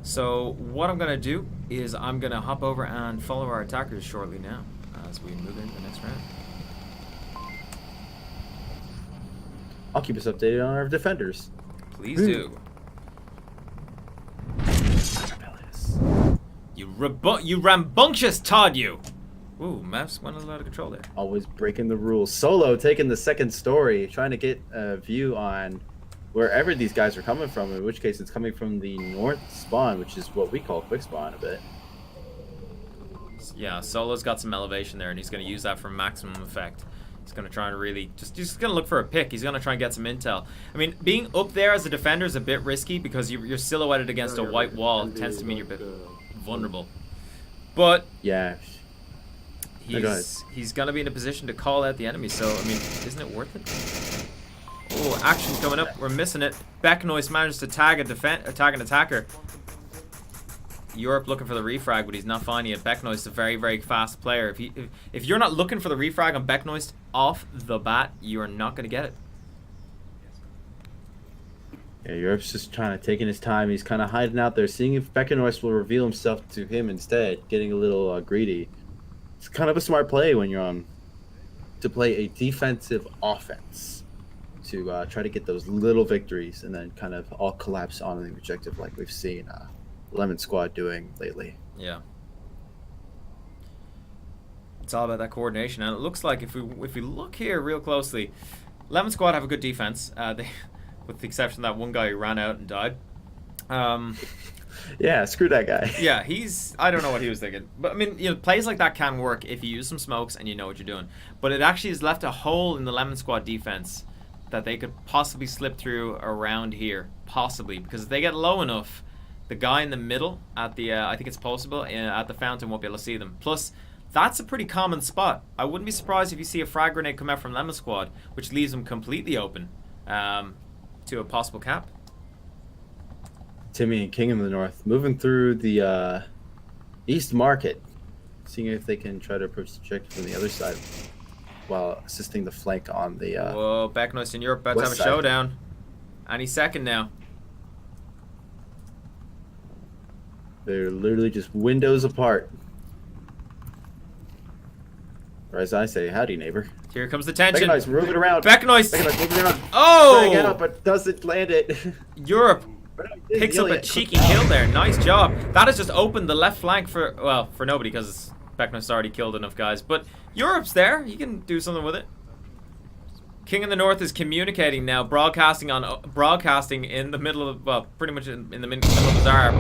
So what I'm gonna do is I'm gonna hop over and follow our attackers shortly now as we move into the next round. I'll keep us updated on our defenders. Please do. You rambunctious Todd, you! Ooh, maps went a little out of control there. Always breaking the rules. Solo taking the second story, trying to get a view on wherever these guys are coming from, in which case it's coming from the north spawn, which is what we call quick spawn a bit. Yeah, Solo's got some elevation there, and he's going to use that for maximum effect. He's going to try and really just going to look for a pick. He's going to try and get some intel. I mean, being up there as a defender is a bit risky because you're silhouetted against a white wall. It tends to mean you're a bit vulnerable. But yeah, he's going to be in a position to call out the enemy. So, I mean, isn't it worth it? Oh, action coming up. We're missing it. Becknoise managed to tag an attacker. Europe looking for the refrag, but he's not finding it. Becknoise is a very, very fast player. If you're not looking for the refrag on Becknoise off the bat, you are not going to get it. Yeah, Europe's just taking his time. He's kind of hiding out there, seeing if Becknoise will reveal himself to him instead, getting a little greedy. It's kind of a smart play when you're on to play a defensive offense, to try to get those little victories and then kind of all collapse on the objective like we've seen Lemon Squad doing lately. Yeah. It's all about that coordination, and it looks like if we look here real closely, Lemon Squad have a good defense. They, with the exception of that one guy who ran out and died. Yeah, screw that guy. Yeah, I don't know what he was thinking. But I mean, plays like that can work if you use some smokes and you know what you're doing. But it actually has left a hole in the Lemon Squad defense that they could possibly slip through around here, possibly, because if they get low enough, the guy in the middle at the I think it's possible at the fountain won't be able to see them. Plus, that's a pretty common spot. I wouldn't be surprised if you see a frag grenade come out from Lemon Squad, which leaves them completely open to a possible cap. Timmy and King in the north moving through the east market, seeing if they can try to approach the objective from the other side while assisting the flank on the whoa, Becknoise in Europe about to have a showdown any second now. They're literally just windows apart. Or as I say, howdy neighbor. Here comes the tension. Becknoise moving around. Becknoise moving around. Oh! Trying out, but doesn't land it. Europe picks up a cheeky kill there. Nice job. That has just opened the left flank for nobody, because Becknoise already killed enough guys. But Europe's there. You can do something with it. King in the North is communicating now, broadcasting in the middle of, well, pretty much in the middle of the Bazaar.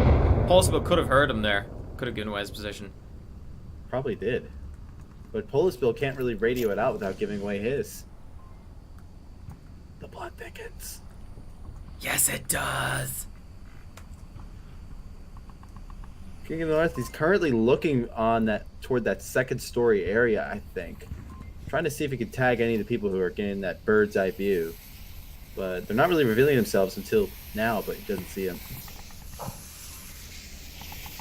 Pulsable could have heard him there. Could have given away his position. Probably did. But Polisbill can't really radio it out without giving away his. The blood thickens. Yes, it does. King of the North, he's currently looking on toward that second story area, I think. Trying to see if he can tag any of the people who are getting that bird's eye view. But they're not really revealing themselves until now, but he doesn't see them.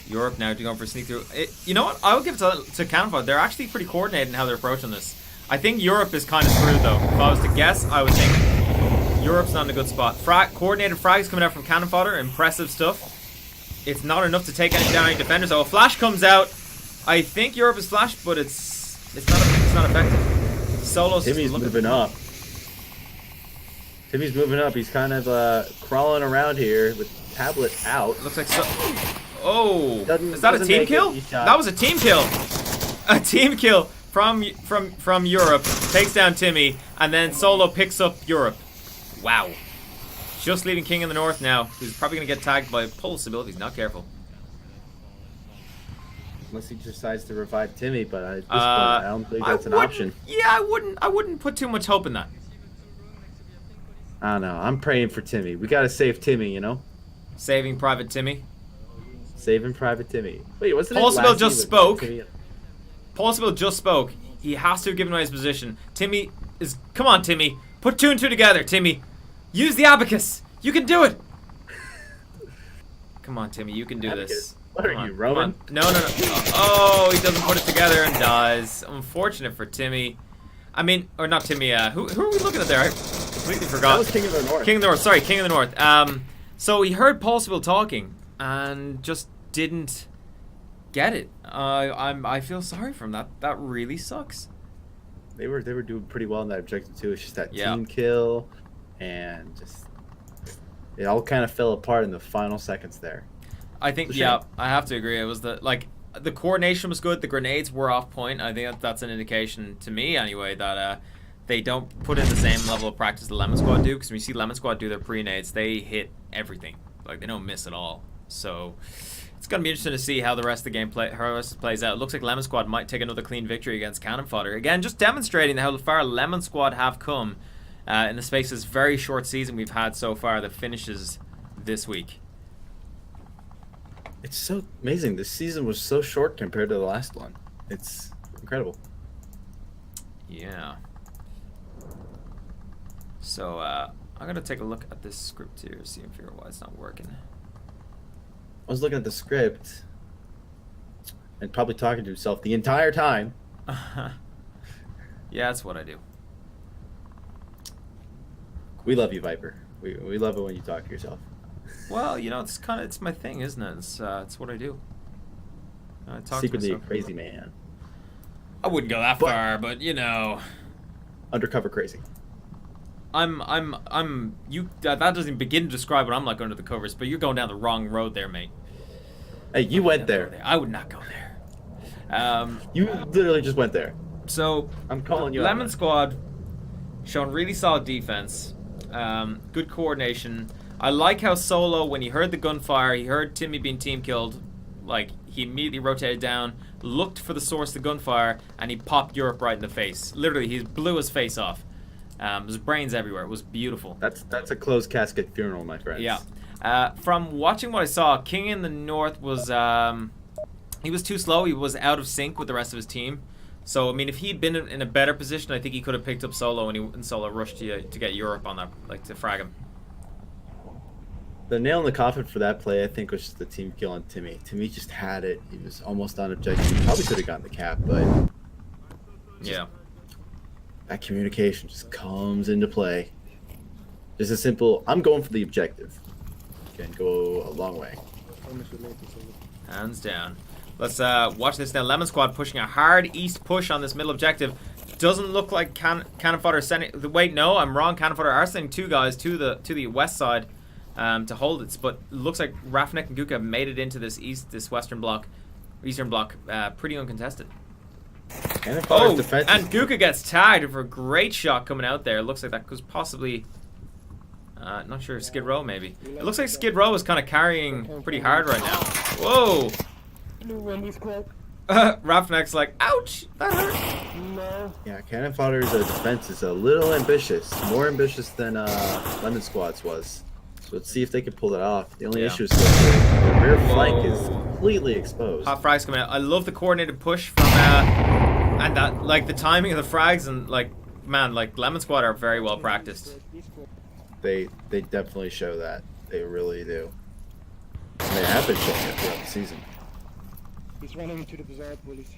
Europe now going for a sneak through. You know what? I would give it to Cannon Fodder. They're actually pretty coordinated in how they're approaching this. I think Europe is kind of screwed, though. If I was to guess, I would think Europe's not in a good spot. Coordinated frags coming out from Cannon Fodder. Impressive stuff. It's not enough to take down any defenders. Oh, a flash comes out. I think Europe is flashed, but it's not effective. Solo's Timmy's moving up. Timmy's moving up. He's kind of crawling around here with tablet out. Looks like so. Oh, is that a team kill? That was a team kill. A team kill from Europe. Takes down Timmy, and then Solo picks up Europe. Wow. Just leaving King in the North now, who's probably going to get tagged by Pulsable if he's not careful. Unless he decides to revive Timmy, but at this point, I don't think that's an option. Yeah, I wouldn't put too much hope in that. I don't know. I'm praying for Timmy. We got to save Timmy, you know? Saving Private Timmy. Saving Private Timmy. Wait, wasn't Paul it Sibyl last just scene with spoke. Timmy? Paul Sibyl just spoke. He has to have given away his position. Timmy is... Come on, Timmy. Put 2 and 2 together, Timmy. Use the abacus. You can do it. Come on, Timmy. You can do this. What are you, Roman? No. Oh, he doesn't put it together and dies. Unfortunate for Timmy. I mean, or not Timmy. Who are we looking at there? I completely forgot. That was King of the North. King of the North. Sorry, King of the North. So he heard Paul Sibyl talking and just didn't get it. I feel sorry for him. That really sucks. They were doing pretty well in that objective too. It's just that Yeah. team kill, and just it all kind of fell apart in the final seconds there. I think, It's a yeah, shame. I have to agree. It was the coordination was good. The grenades were off point. I think that's an indication to me anyway that they don't put in the same level of practice the Lemon Squad do. Because when you see Lemon Squad do their pre-nades, they hit everything. Like they don't miss at all. So it's gonna be interesting to see how the rest of the game plays out. It looks like Lemon Squad might take another clean victory against Cannon Fodder. Again, just demonstrating how far Lemon Squad have come in the space of this very short season we've had so far that finishes this week. It's so amazing. This season was so short compared to the last one. It's incredible. Yeah. So, I'm gonna take a look at this script here, see and figure out why it's not working. I was looking at the script and probably talking to himself the entire time. Yeah, that's what I do. We love you, Viper. We love it when you talk to yourself. Well, you know, it's my thing, isn't it? It's what I do. I talk Secretly to a myself. crazy man. I wouldn't go that But- far, but you know, Undercover crazy. that doesn't begin to describe what I'm like under the covers, but you're going down the wrong road there, mate. Hey, you went there. I would not go there. You literally just went there. So I'm calling you out. Lemon Squad showing really solid defense, good coordination. I like how Solo, when he heard the gunfire, he heard Timmy being team killed, like he immediately rotated down, looked for the source of the gunfire, and he popped Europe right in the face. Literally, he blew his face off. There's brains everywhere. It was beautiful. That's a closed casket funeral, my friends. Yeah. From watching what I saw, King in the North was he was too slow. He was out of sync with the rest of his team. So I mean, if he'd been in a better position, I think he could have picked up Solo and Solo rushed to get Europe on that, like to frag him. The nail in the coffin for that play, I think, was just the team kill on Timmy. Timmy just had it. He was almost on objective. He probably could have gotten the cap, but Yeah. that communication just comes into play. Just a simple, I'm going for the objective. Can go a long way. Hands down. Let's watch this now. Lemon Squad pushing a hard east push on this middle objective. Doesn't look like Cannon Fodder sending. Wait, no, I'm wrong. Cannon Fodder are sending 2 guys to the west side to hold it. But it looks like Rafnik and Guka have made it into this eastern block, pretty uncontested. Cannon Fodder's Oh, defense and is- Guka gets tagged for a great shot coming out there. It looks like that was possibly. Not sure, Skid Row maybe. It looks like Skid Row is kind of carrying pretty hard right now. Whoa! Rafnek's like, ouch! That hurt! Yeah, Cannon Fodder's defense is a little ambitious. More ambitious than Lemon Squad's was. So let's see if they can pull it off. The only Yeah. issue is the rear flank is Whoa. completely exposed. Hot frags coming out. I love the coordinated push from and that, like the timing of the frags, and like, man, like Lemon Squad are very well practiced. They definitely show that. They really do. And they have been showing it throughout the season. He's running into the bazaar police.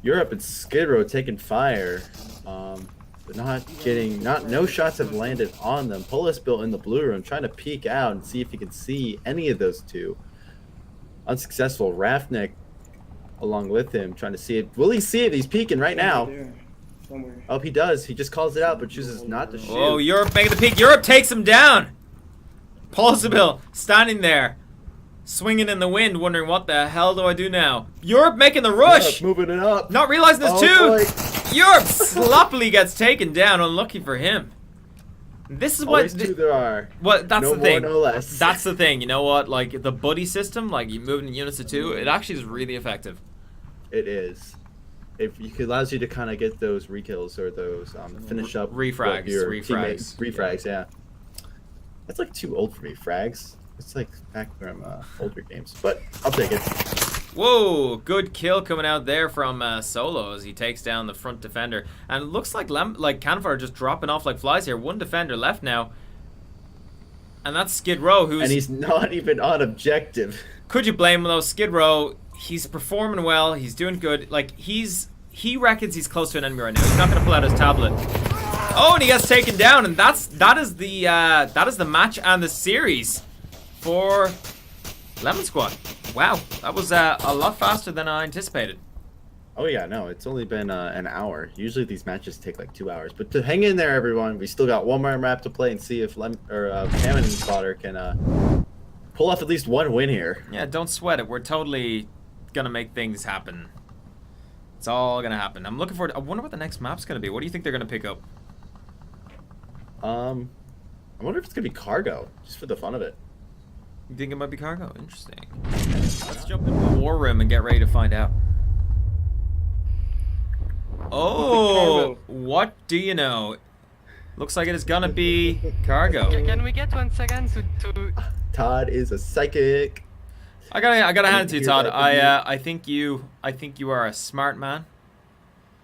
Europe and Skid Row taking fire, but no shots have landed on them. Polis built in the blue room, trying to peek out and see if he can see any of those two. Unsuccessful. Rafnik, along with him, trying to see it. Will he see it? He's peeking right now. There, somewhere. Oh, he does. He just calls it out, but chooses not to shoot. Whoa, Europe making the peak. Europe takes him down. Paulsville standing there, swinging in the wind, wondering what the hell do I do now? Europe making the rush. Europe moving it up. Not realizing there's Oh, two. boy. Europe sloppily gets taken down. Unlucky for him. This is what. Always two there are. Well, that's No the thing. more, no less. That's the thing. You know what? Like the buddy system, like you moving in units of 2, it actually is really effective. It is. It allows you to kind of get those rekills or those finish up Refrags, your refrags. teammates. Refrags, yeah. That's like too old for me. Frags. It's like back from older games, but I'll take it. Whoa, good kill coming out there from Solo as he takes down the front defender. And it looks like Cannon Fodder are just dropping off like flies here. One defender left now. And that's Skid Row, who's... And he's not even on objective. Could you blame him, though? Skid Row, he's performing well. He's doing good. Like, he reckons he's close to an enemy right now. He's not going to pull out his tablet. Oh, and he gets taken down. And that is the match and the series for Lemon Squad. Wow, that was a lot faster than I anticipated. Oh yeah, no, it's only been an hour. Usually these matches take like 2 hours. But to hang in there, everyone, we still got one more map to play and see if Cannon Fodder can pull off at least one win here. Yeah, don't sweat it. We're totally gonna make things happen. It's all gonna happen. I'm looking forward. I wonder what the next map's gonna be. What do you think they're gonna pick up? I wonder if it's gonna be cargo, just for the fun of it. You think it might be cargo? Interesting. Let's jump into the war room and get ready to find out. Oh, what do you know? Looks like it is gonna be cargo. Can we get 1 second to... Todd is a psychic. I gotta hand it to you, Todd. I think you are a smart man,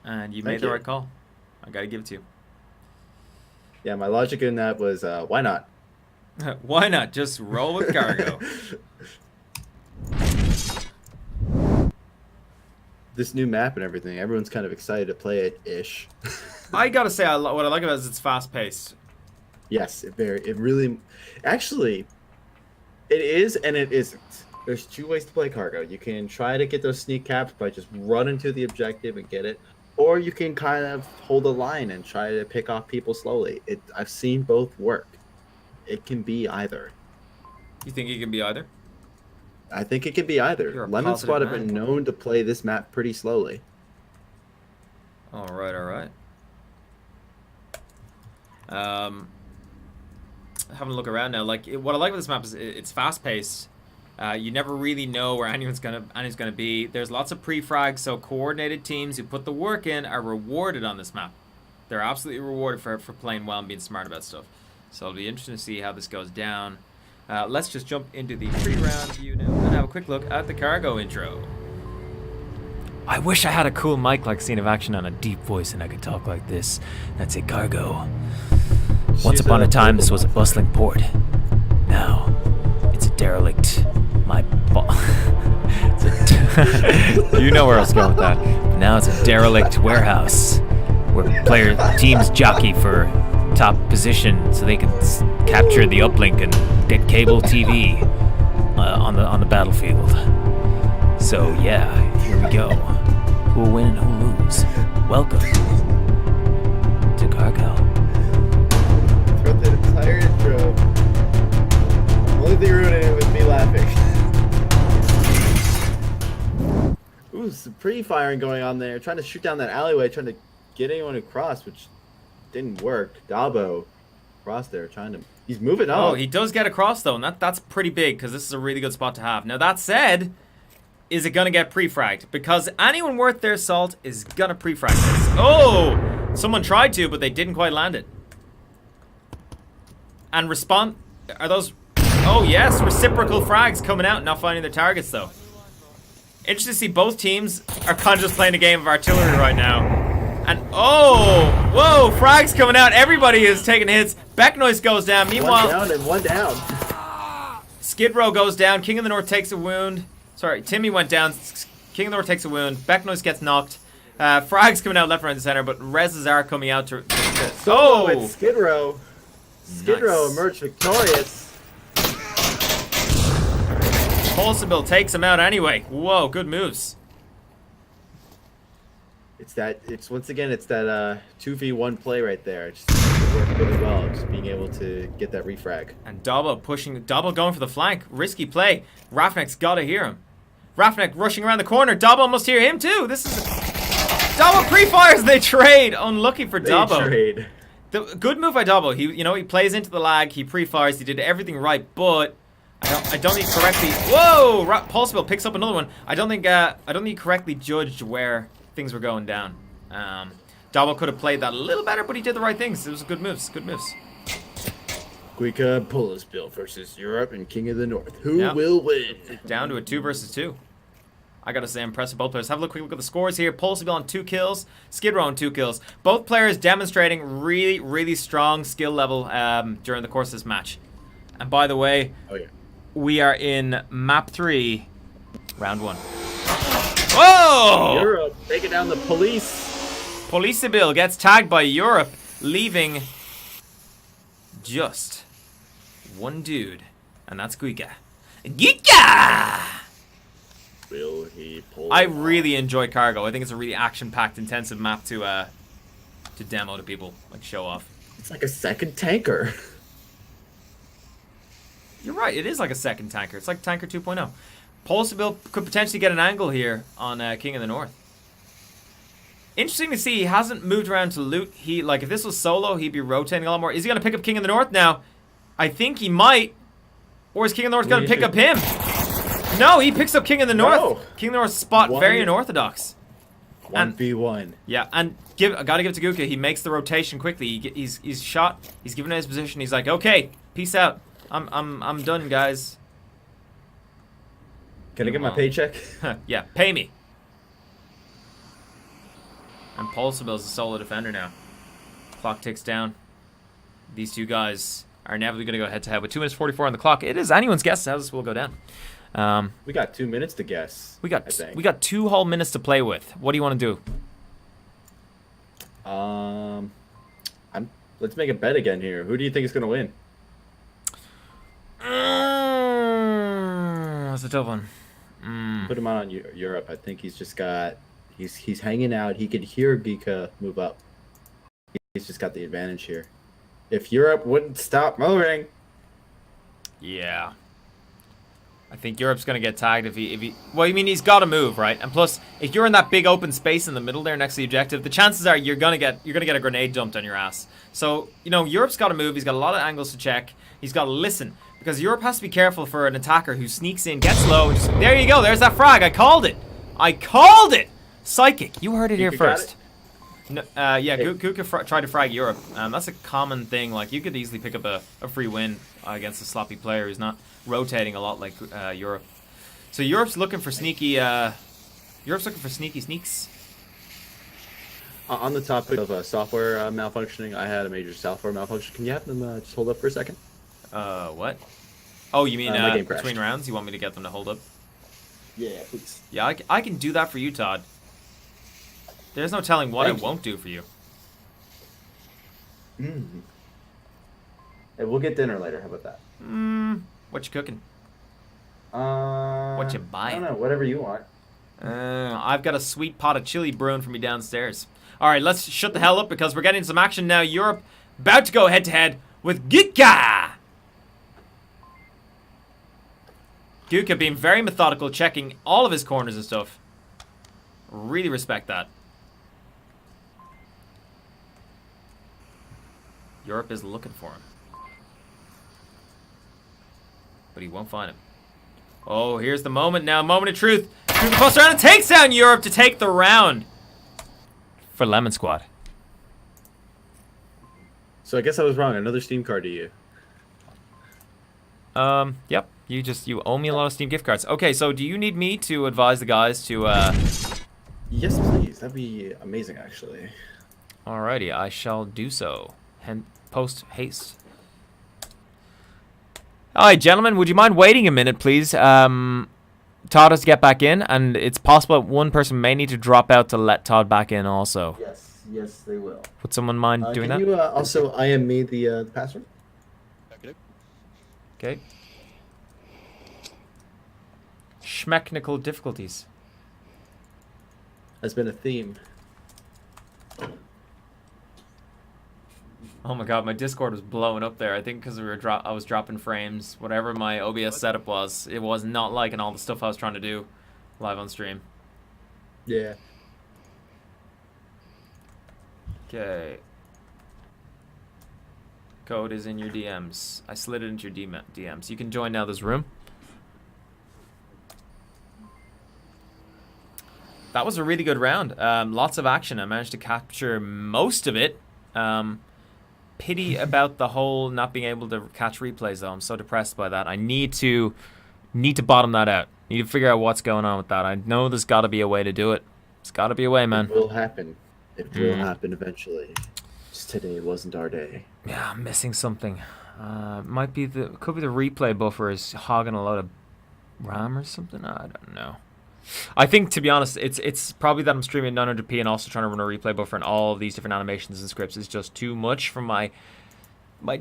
and you made the right call. I gotta give it to you. Yeah, my logic in that was why not? Why not? Just roll with cargo. This new map and everything, everyone's kind of excited to play it ish. I gotta say, what I like about it is it's fast paced. Yes, it really, actually, it is and it isn't. There's 2 ways to play cargo. You can try to get those sneak caps by just running to the objective and get it, or you can kind of hold a line and try to pick off people slowly. I've seen both work. It can be either. You think it can be either? I think it can be either. Lemon Squad have been known to play this map pretty slowly. All right. Having a look around now. Like what I like about this map is it's fast paced. You never really know where anyone's gonna be. There's lots of pre-frags, so coordinated teams who put the work in are rewarded on this map. They're absolutely rewarded for playing well and being smart about stuff. So it'll be interesting to see how this goes down. Let's just jump into the pre-round view now and have a quick look at the cargo intro. I wish I had a cool mic like Scene of Action on a deep voice and I could talk like this. That's a cargo. Once upon a time, this was a bustling port. Now, it's a derelict. You know where I was going with that. But now it's a derelict warehouse where teams jockey for top position so they can capture the uplink and get cable TV on the battlefield. So yeah, here we go. Who will win and who will lose? Welcome to cargo. Throughout the entire intro, the only thing ruining it was me laughing. Ooh, some pre-firing going on there, trying to shoot down that alleyway, trying to get anyone across, which didn't work. Dabo across there, he's moving up. Oh, he does get across though, and that's pretty big because this is a really good spot to have. Now that said, is it gonna get pre-fragged? Because anyone worth their salt is gonna pre-frag this. Oh, someone tried to, but they didn't quite land it. And are those? Oh yes, reciprocal frags coming out, not finding their targets though. Interesting to see both teams are kind of just playing a game of artillery right now. And oh, whoa, frags coming out. Everybody is taking hits. Becknoise goes down. Meanwhile, one down and one down. Skid Row goes down. King of the North takes a wound. Sorry, Timmy went down. King of the North takes a wound. Becknoise gets knocked. Frags coming out left, right, and center, but Reses are coming out to. Oh, it's Skid Row. Skid Row emerged victorious. Pulsable takes him out anyway. Whoa, good moves. It's once again, it's that 2v1 play right there. Just working really well, just being able to get that refrag. And Double going for the flank. Risky play. Rafnek's gotta hear him. Rafnek rushing around the corner. Double must hear him too. This is Double pre-fires. They trade. Unlucky for Double. Trade. The good move by Double. He plays into the lag. He pre-fires. He did everything right, but I don't think correctly. Whoa! Pulsable picks up another one. I don't think he correctly judged where things were going down. Double could have played that a little better, but he did the right things. It was good moves. Good moves. Guika and Bill versus Europe and King of the North. Who Yeah. will win? Down to a 2 versus 2. I gotta say, I'm impressed with both players. Have a quick look at the scores here. Bill on 2 kills, Skid Row on 2 kills. Both players demonstrating really, really strong skill level during the course of this match. And by the way, we are in map 3, round 1. Whoa! Europe taking down the police. Bill gets tagged by Europe, leaving just one dude, and that's Guika. Guika! Will he pull? I really enjoy Cargo. I think it's a really action-packed, intensive map to demo to people, like show off. It's like a second tanker. You're right. It is like a second tanker. It's like Tanker 2.0. Bill could potentially get an angle here on King of the North. Interesting to see. He hasn't moved around to loot. He like if this was solo, he'd be rotating a lot more. Is he gonna pick up King of the North now? I think he might. Or is King of the North gonna pick up him? No, he picks up King of the North. No. King of the North spot very unorthodox. 1v1. Yeah, and I gotta give it to Guka. He makes the rotation quickly. He's shot. He's given his position. He's like, okay, peace out. I'm done, guys. Can I get my paycheck? Yeah, pay me. And Bill's a solo defender now. Clock ticks down. These two guys are inevitably going to go head-to-head with 2 minutes 44 on the clock. It is anyone's guess how this will go down. We got 2 minutes to guess. We got 2 whole minutes to play with. What do you want to do? Let's make a bet again here. Who do you think is going to win? That's a tough one. Put him on Europe. I think he's just got. He's hanging out. He could hear Gika move up. He's just got the advantage here. If Europe wouldn't stop moving. Yeah. I think Europe's gonna get tagged if he. Well, I mean, he's got to move, right? And plus, if you're in that big open space in the middle there next to the objective, the chances are you're gonna get a grenade dumped on your ass. So Europe's got to move. He's got a lot of angles to check. He's got to listen because Europe has to be careful for an attacker who sneaks in, gets low. And there you go. There's that frag. I called it. Psychic. You heard it here first. No, yeah, Guka tried to frag Europe. That's a common thing. Like, you could easily pick up a free win against a sloppy player who's not rotating a lot like Europe. So Europe's looking for sneaky. Sneaks. On the topic of software malfunctioning, I had a major software malfunction. Can you have them just hold up for a second? What? Oh, you mean between rounds? You want me to get them to hold up? Yeah, please. Yeah, I can do that for you, Todd. There's no telling what I won't do for you. Hey, we'll get dinner later. How about that? What you cooking? What you buying? I don't know. Whatever you want. I've got a sweet pot of chili brewing for me downstairs. All right, let's shut the hell up because we're getting some action now. Europe about to go head-to-head with Guka. Guka being very methodical, checking all of his corners and stuff. Really respect that. Europe is looking for him. But he won't find him. Oh, here's the moment now. Moment of truth. Guka busts around and takes down Europe to take the round for Lemon Squad. So I guess I was wrong. Another Steam card to you. Yep. You owe me a lot of Steam gift cards. Okay, so do you need me to advise the guys to Yes, please. That'd be amazing, actually. Alrighty, I shall do so. Post haste. Alright, gentlemen, would you mind waiting a minute, please? Todd has to get back in, and it's possible that one person may need to drop out to let Todd back in also. Yes, they will. Would someone mind doing that? Can you also IM me the password? Okay. Schmechnical difficulties. Has been a theme. Oh my god, my Discord was blowing up there. I think because I was dropping frames. Whatever my OBS setup was, it was not liking all the stuff I was trying to do live on stream. Yeah. Okay. Code is in your DMs. I slid it into your DMs. You can join now this room. That was a really good round. Lots of action. I managed to capture most of it. pity about the whole not being able to catch replays though. I'm so depressed by that. I need to bottom that out. Need to figure out what's going on with that. I know there's got to be a way to do it. There's got to be a way, man. It will happen. It will happen eventually. Just today wasn't our day. Yeah, I'm missing something. Could be the replay buffer is hogging a lot of RAM or something. I don't know. I think, to be honest, it's probably that I'm streaming at 900p and also trying to run a replay buffer and all of these different animations and scripts is just too much for my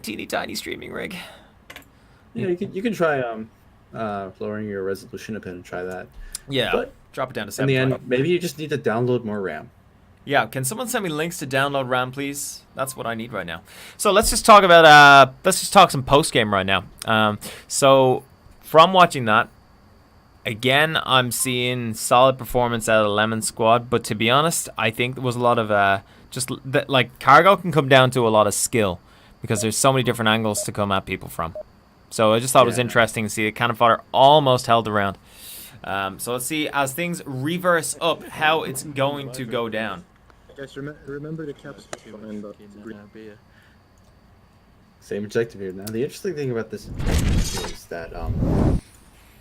teeny tiny streaming rig. Yeah, you can try lowering your resolution a bit and try that. Yeah, but drop it down to 7. In the end, maybe you just need to download more RAM. Yeah, can someone send me links to download RAM, please? That's what I need right now. So let's just talk about some post game right now. So from watching that, again, I'm seeing solid performance out of the Lemon squad, but to be honest, I think there was a lot of like cargo can come down to a lot of skill because there's so many different angles to come at people from. So I just thought it was interesting to see that Cannon Fodder almost held the round. So let's see as things reverse up how it's going to go down. Guys, remember the caps behind the Same objective here. Now, the interesting thing about this is that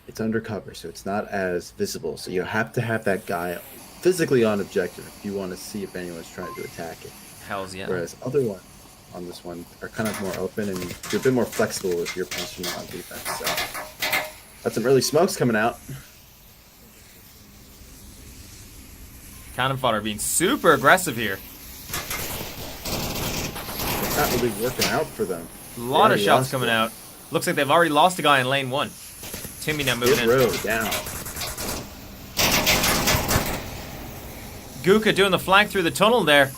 it's undercover, so it's not as visible. So you have to have that guy physically on objective if you want to see if anyone's trying to attack it. Hells yeah. Whereas other ones on this one are kind of more open and you're a bit more flexible with your position on defense. So that's some early smokes coming out. Cannon Fodder being super aggressive here. It's not really working out for them. A lot of shots coming out. Looks like they've already lost a guy in lane 1. Timmy now moving in. Row down. Guka doing the flank through the tunnel there.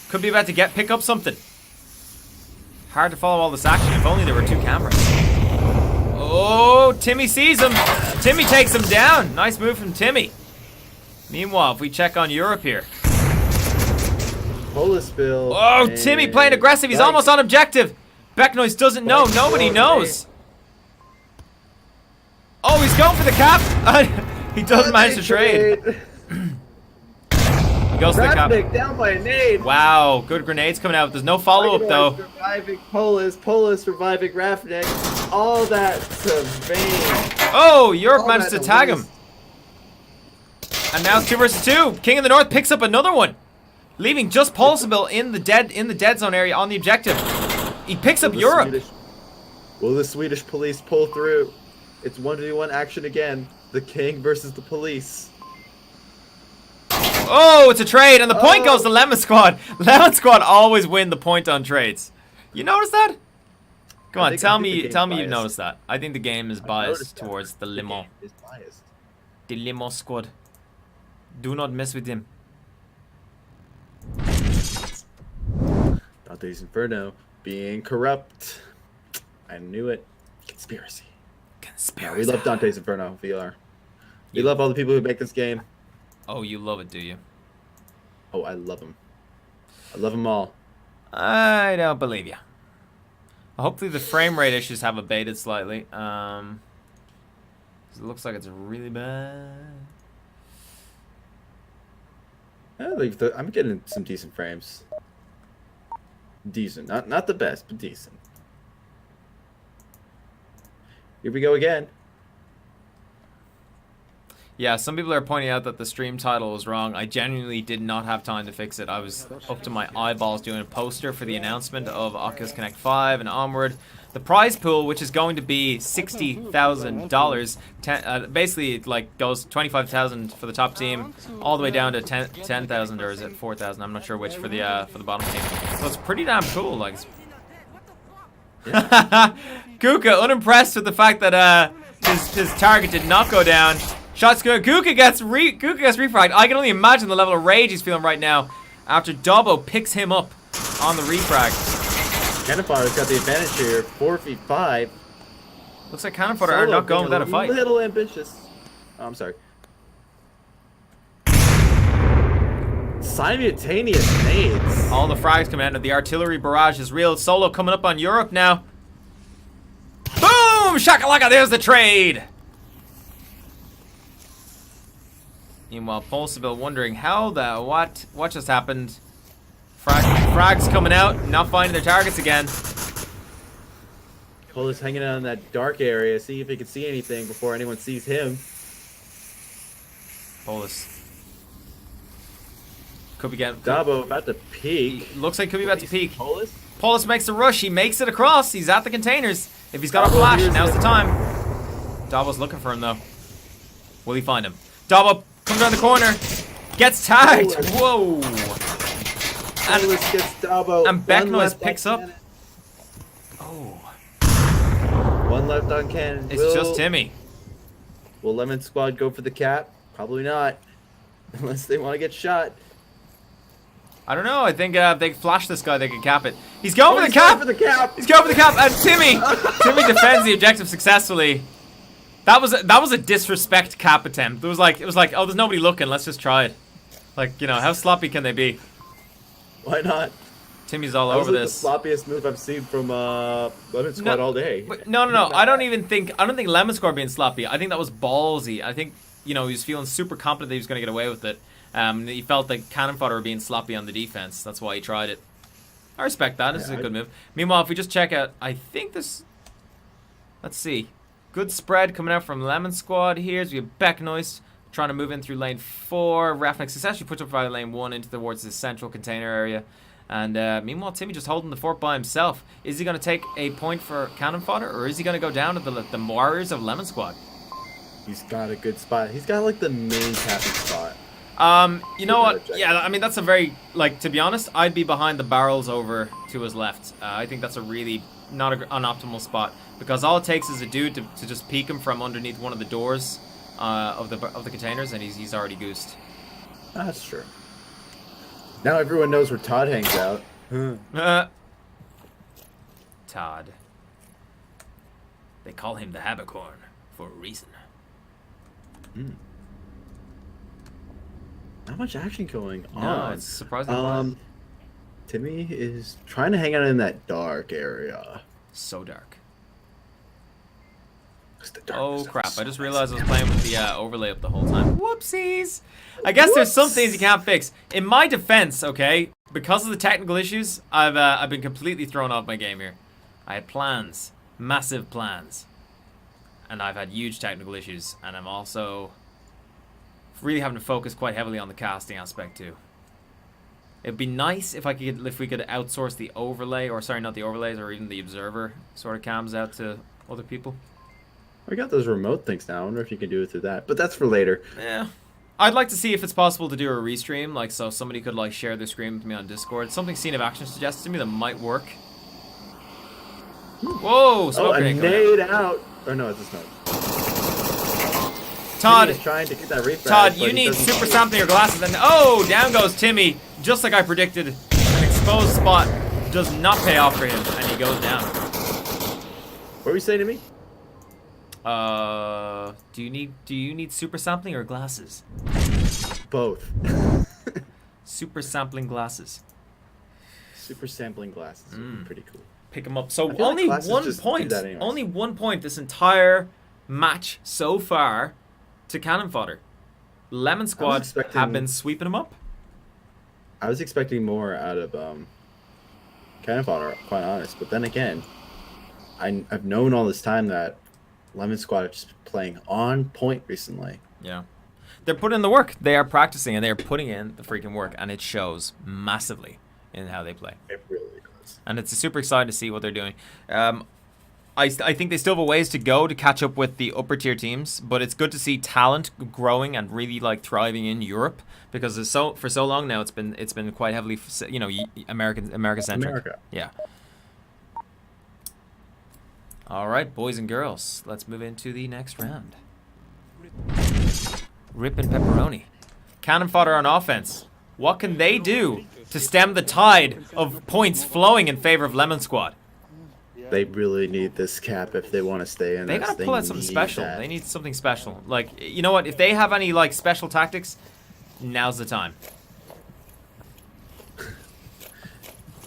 Could be about to pick up something. Hard to follow all this action. If only there were 2 cameras. Oh, Timmy sees him. Timmy takes him down. Nice move from Timmy. Meanwhile, if we check on Europe here. Polis Bill. Oh, Timmy playing aggressive. He's almost on objective. Becknoise doesn't know. Nobody knows. Oh, he's going for the cap. He doesn't manage to trade. He goes to the cap. Down by a nade. Wow, good grenades coming out. There's no follow-up, though. Reviving Polis reviving Rafnik. All that to vain. Oh, Europe managed to tag him. And now it's 2 versus 2. King of the North picks up another one, leaving just Pulsable in the dead zone area on the objective. He picks up Europe. Will the Swedish police pull through? It's 1v1 action again. The King versus the police. Oh, it's a trade, and the point goes to Lemon Squad. Lemon Squad always win the point on trades. You notice that? Come on, tell me you've noticed that. I think the game is biased towards the Limo. The Limo Squad. Do not mess with him. Dante's Inferno being corrupt. I knew it. Conspiracy. Yeah, we love Dante's Inferno VR. We love all the people who make this game. Oh, you love it, do you? Oh, I love them. I love them all. I don't believe you. Hopefully the frame rate issues have abated slightly. It looks like it's really bad. I'm getting some decent frames. Decent, not the best, but decent. Here we go again. Yeah, some people are pointing out that the stream title was wrong. I genuinely did not have time to fix it. I was up to my eyeballs doing a poster for the announcement of Oculus Connect 5 and Onward. The prize pool, which is going to be $60,000, basically it like goes $25,000 for the top team, all the way down to 10,000, or is it 4,000? I'm not sure which for the bottom team. So it's pretty damn cool. Like, Kuka unimpressed with the fact that his target did not go down. Shots good. Kuka gets refragged. I can only imagine the level of rage he's feeling right now after Dobbo picks him up on the refrag. Cannon Fodder's got the advantage here. 4v5. Looks like Cannon Fodder are not going without a fight. A little ambitious. Oh, I'm sorry. Simultaneous nades. All the frags coming out of the artillery barrage is real. Solo coming up on Europe now. Boom! Shakalaka, there's the trade. Meanwhile, Pulsable wondering how what just happened. Frag frags coming out, not finding their targets again. Cole is hanging out in that dark area, see if he can see anything before anyone sees him. Polis. Could be getting... Dabo about to peek. Looks like could be about to peek. Polis? Polis makes the rush. He makes it across. He's at the containers. If he's got a flash, now's the time. Dabo's looking for him, though. Will he find him? Dabo comes around the corner. Gets tagged. Whoa. Polis gets Dabo. And Becknoise picks up. Oh. One left on cannon. It's just Timmy. Will Lemon Squad go for the cap? Probably not. Unless they want to get shot. I don't know. I think if they flash this guy, they can cap it. He's going for the cap. For the cap. He's going for the cap. And Timmy defends the objective successfully. That was a disrespect cap attempt. It was like, oh, there's nobody looking. Let's just try it. Like, you know, how sloppy can they be? Why not? Timmy's all That was over like this. the sloppiest move I've seen from Lemon Squad all day. No. I don't think Lemon Squad being sloppy. I think that was ballsy. I think, you know, he was feeling super confident that he was going to get away with it. He felt like Cannon Fodder were being sloppy on the defense. That's why he tried it. I respect that. This is a good move. Meanwhile, if we just check out, I think this... Let's see. Good spread coming out from Lemon Squad here. So we have Becknoise trying to move in through lane 4. Rafnik successfully puts up via lane 1 into towards the central container area. And meanwhile, Timmy just holding the fort by himself. Is he going to take a point for Cannon Fodder, or is he going to go down to the Warriors of Lemon Squad? He's got a good spot. He's got like the main capping spot. You know what? Yeah, I mean, that's a very, like, to be honest, I'd be behind the barrels over to his left. I think that's a really not an optimal spot, because all it takes is a dude to just peek him from underneath one of the doors of the containers, and he's already goosed. That's true. Now everyone knows where Todd hangs out. Todd. They call him the Habercorn for a reason. Not much action going on. No, it's surprisingly Timmy is trying to hang out in that dark area. so dark. The Oh darkness crap, is so I just realized I was nice. playing with the overlay up the whole time. Whoopsies! I guess there's some things you can't fix. In my defense, okay, because of the technical issues, I've been completely thrown off my game here. I had plans, massive plans, and I've had huge technical issues, and I'm also really having to focus quite heavily on the casting aspect too. It'd be nice if we could outsource the overlay, or sorry, not the overlays, or even the observer sort of cams out to other people. We got those remote things now. I wonder if you can do it through that. But that's for later. Yeah. I'd like to see if it's possible to do a restream, like so somebody could like share their screen with me on Discord. Something Scene of Action suggests to me that might work. Whoa, smoke a grenade coming out. nade out. Or no, it's a smoke. Todd, Timmy is trying to get that refresh, Todd, but you he need doesn't super see it. sampling your glasses, and oh, down goes Timmy, just like I predicted. An exposed spot does not pay off for him, and he goes down. What were you saying to me? Do you need super sampling or glasses? Both. Super sampling glasses. Super sampling glasses would be pretty cool. Pick him up. So I feel only like glasses 1 just do point. that anyways. Only 1 point this entire match so far to Cannon Fodder. Lemon Squad have been sweeping him up. I was expecting more out of Cannon Fodder, quite honest. But then again, I've known all this time that Lemon Squad have just been playing on point recently. Yeah. They're putting in the work. They are practicing, and they are putting in the freaking work, and it shows massively in how they play. It really does. And it's super exciting to see what they're doing. I think they still have a ways to go to catch up with the upper tier teams, but it's good to see talent growing and really like thriving in Europe, because for so long now it's been quite heavily, you know, America centric. America. Yeah. All right, boys and girls, let's move into the next round. Rip and pepperoni. Cannon Fodder on offense. What can they do to stem the tide of points flowing in favor of Lemon Squad? They really need this cap if they want to stay in. They gotta pull out something special. They need something special. Like, you know what? If they have any like special tactics, now's the time.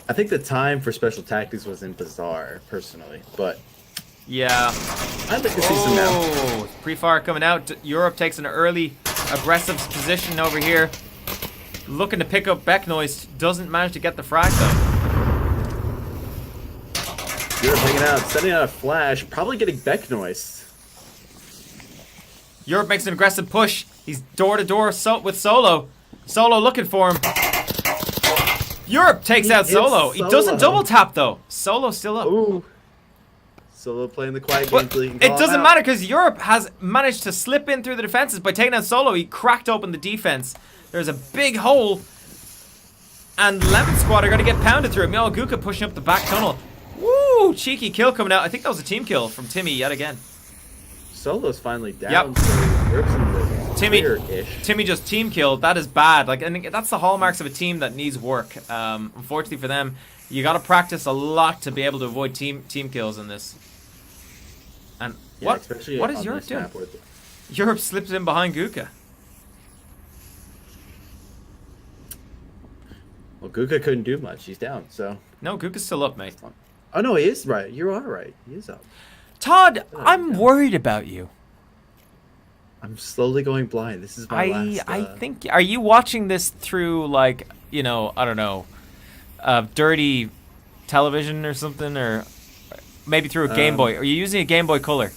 I think the time for special tactics was in Bazaar, personally, but Yeah. I'd like to see some now. Oh, pre-fire coming out. Europe takes an early aggressive position over here. looking to pick up Becknoist. Doesn't manage to get the frag though. Europe hanging out, sending out a flash, probably getting Becknoist. Europe makes an aggressive push. He's door to door with Solo. Solo looking for him. Europe takes out Solo. He doesn't double tap though. Solo still up. Ooh. Solo playing the quiet game so he can call It doesn't him matter because Europe has managed to slip in through the defenses by taking out Solo. He cracked open the defense. There's a big hole. And Lemon Squad are going to get pounded through it. Miyaguka pushing up the back tunnel. Woo! Cheeky kill coming out. I think that was a team kill from Timmy yet again. Solo's finally down. Yep. So Europe's in the Timmy just team killed. That is bad. Like, and that's the hallmarks of a team that needs work. Unfortunately for them, you got to practice a lot to be able to avoid team kills in this. And Yeah, what is Europe doing? Europe slips in behind Guka. Well, Guka couldn't do much. He's down, so. No, Guka's still up, mate. Oh, no, he is right. You are right. He is up. Todd, I'm worried about you. I'm slowly going blind. This is my last... I think... Are you watching this through, like, you know, I don't know, dirty television or something? Or maybe through a Game Boy? Are you using a Game Boy Color?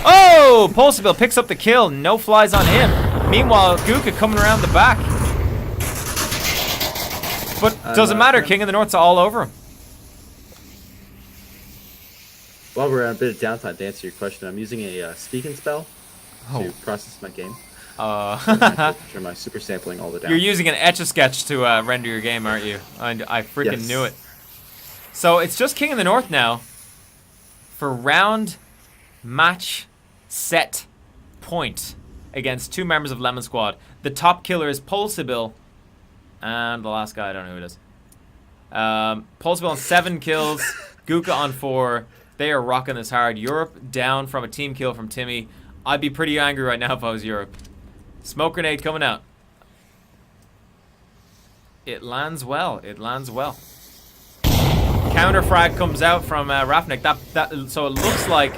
Oh! Pulsable picks up the kill. No flies on him. Meanwhile, Guka coming around the back. But doesn't matter. King of the North's all over him. While we're on a bit of downtime, to answer your question, I'm using a speaking spell to process my game. Turn my super sampling all the down. You're using an Etch-a-Sketch to render your game, aren't you? I freaking knew it. So it's just King of the North now for round, match, set, point against two members of Lemon Squad. The top killer is Pulsable, and the last guy, I don't know who it is. Pulsable on 7 kills, Guka on 4. They are rocking this hard. Europe down from a team kill from Timmy. I'd be pretty angry right now if I was Europe. Smoke grenade coming out. It lands well. It lands well. Counter frag comes out from Rafnik. So it looks like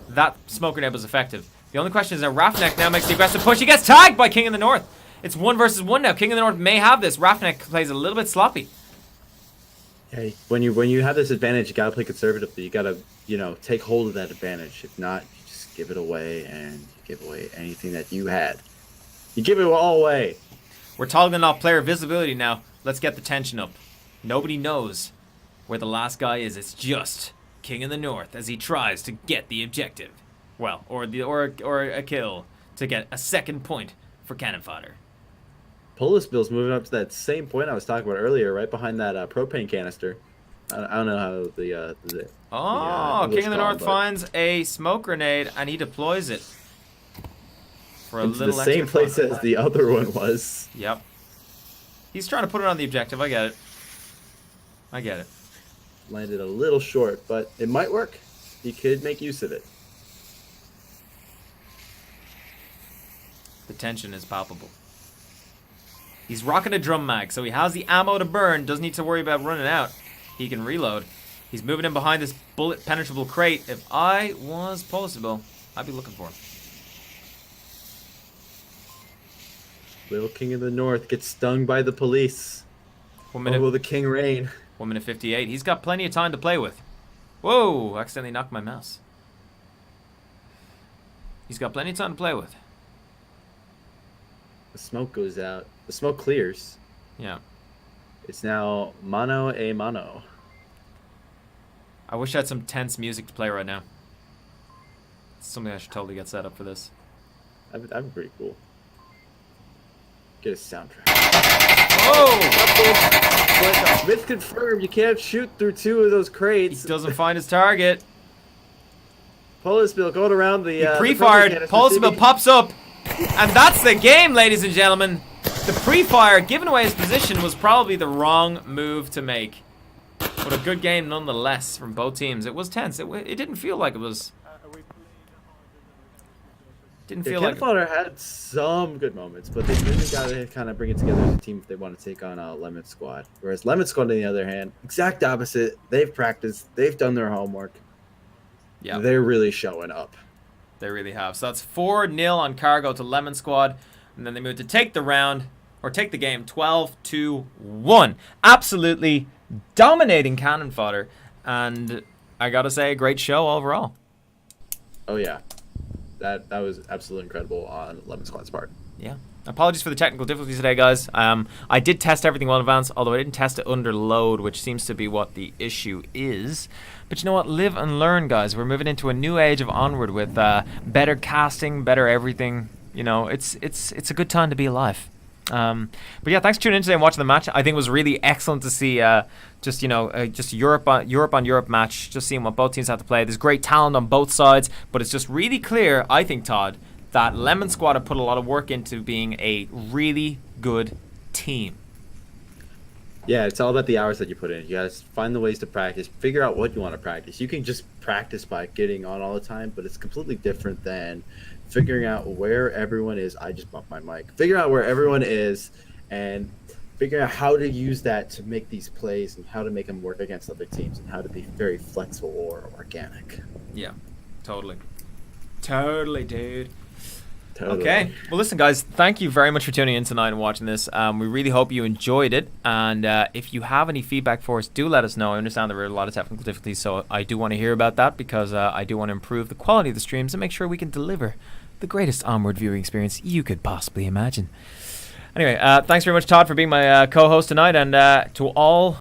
that smoke grenade was effective. The only question is that Rafnik now makes the aggressive push. He gets tagged by King of the North. It's 1 versus 1 now. King of the North may have this. Rafnik plays a little bit sloppy. Hey, when you have this advantage, you gotta play conservatively. You gotta, take hold of that advantage. If not, you just give it away, and you give away anything that you had. You give it all away. We're toggling off player visibility now. Let's get the tension up. Nobody knows where the last guy is. It's just King of the North as he tries to get the objective. Well, or a kill to get a second point for cannon fodder. Pulsable's moving up to that same point I was talking about earlier, right behind that propane canister. I don't know how the King of the North finds a smoke grenade and he deploys it for a into little the extra same place fun. as the other one was. Yep. He's trying to put it on the objective. I get it. I get it. Landed a little short, but it might work. He could make use of it. The tension is palpable. He's rocking a drum mag, so he has the ammo to burn. Doesn't need to worry about running out. He can reload. He's moving in behind this bullet penetrable crate. If I was Pulsable, I'd be looking for him. Little King of the North gets stung by the police. 1 minute. Or will the king reign? 1 minute 58. He's got plenty of time to play with. Whoa! Accidentally knocked my mouse. He's got plenty of time to play with. The smoke goes out. The smoke clears. Yeah. It's now mano a mano. I wish I had some tense music to play right now. It's something I should totally get set up for this. That'd be pretty cool. Get a soundtrack. Oh! Myth confirmed. You can't shoot through 2 of those crates. He doesn't find his target. Pulsable going around the. He pre-fired. Pulsable pops up. And that's the game, ladies and gentlemen. The pre-fire, giving away his position, was probably the wrong move to make. But a good game nonetheless from both teams. It was tense. It didn't feel like it was... Didn't feel like... Fodder had some good moments, but they really got to kind of bring it together as a team if they want to take on Lemon Squad. Whereas Lemon Squad, on the other hand, exact opposite. They've practiced. They've done their homework. Yeah. They're really showing up. They really have. So that's 4-0 on Cargo to Lemon Squad. And then they move to take the round. or take the game 12-1. Absolutely dominating Cannon Fodder, and I gotta say, a great show overall. Oh yeah, that was absolutely incredible on Lemon Squad's part. Yeah. Apologies for the technical difficulties today, guys. I did test everything well in advance, although I didn't test it under load, which seems to be what the issue is. But you know what? Live and learn, guys. We're moving into a new age of Onward with better casting, better everything. You know, it's a good time to be alive. But yeah, thanks for tuning in today and watching the match. I think it was really excellent to see just Europe on Europe match, just seeing what both teams have to play. There's great talent on both sides, but it's just really clear, I think, Todd, that Lemon Squad have put a lot of work into being a really good team. Yeah, it's all about the hours that you put in. You guys find the ways to practice, figure out what you want to practice. You can just practice by getting on all the time, but it's completely different than figuring out where everyone is. I just bumped my mic. Figure out where everyone is and figuring out how to use that to make these plays and how to make them work against other teams and how to be very flexible or organic. Yeah, totally. Totally, dude. Totally. Okay. Well, listen, guys, thank you very much for tuning in tonight and watching this. We really hope you enjoyed it. And if you have any feedback for us, do let us know. I understand there were a lot of technical difficulties, so I do want to hear about that because I do want to improve the quality of the streams and make sure we can deliver the greatest Onward viewing experience you could possibly imagine. Anyway, thanks very much, Todd, for being my co-host tonight. And to all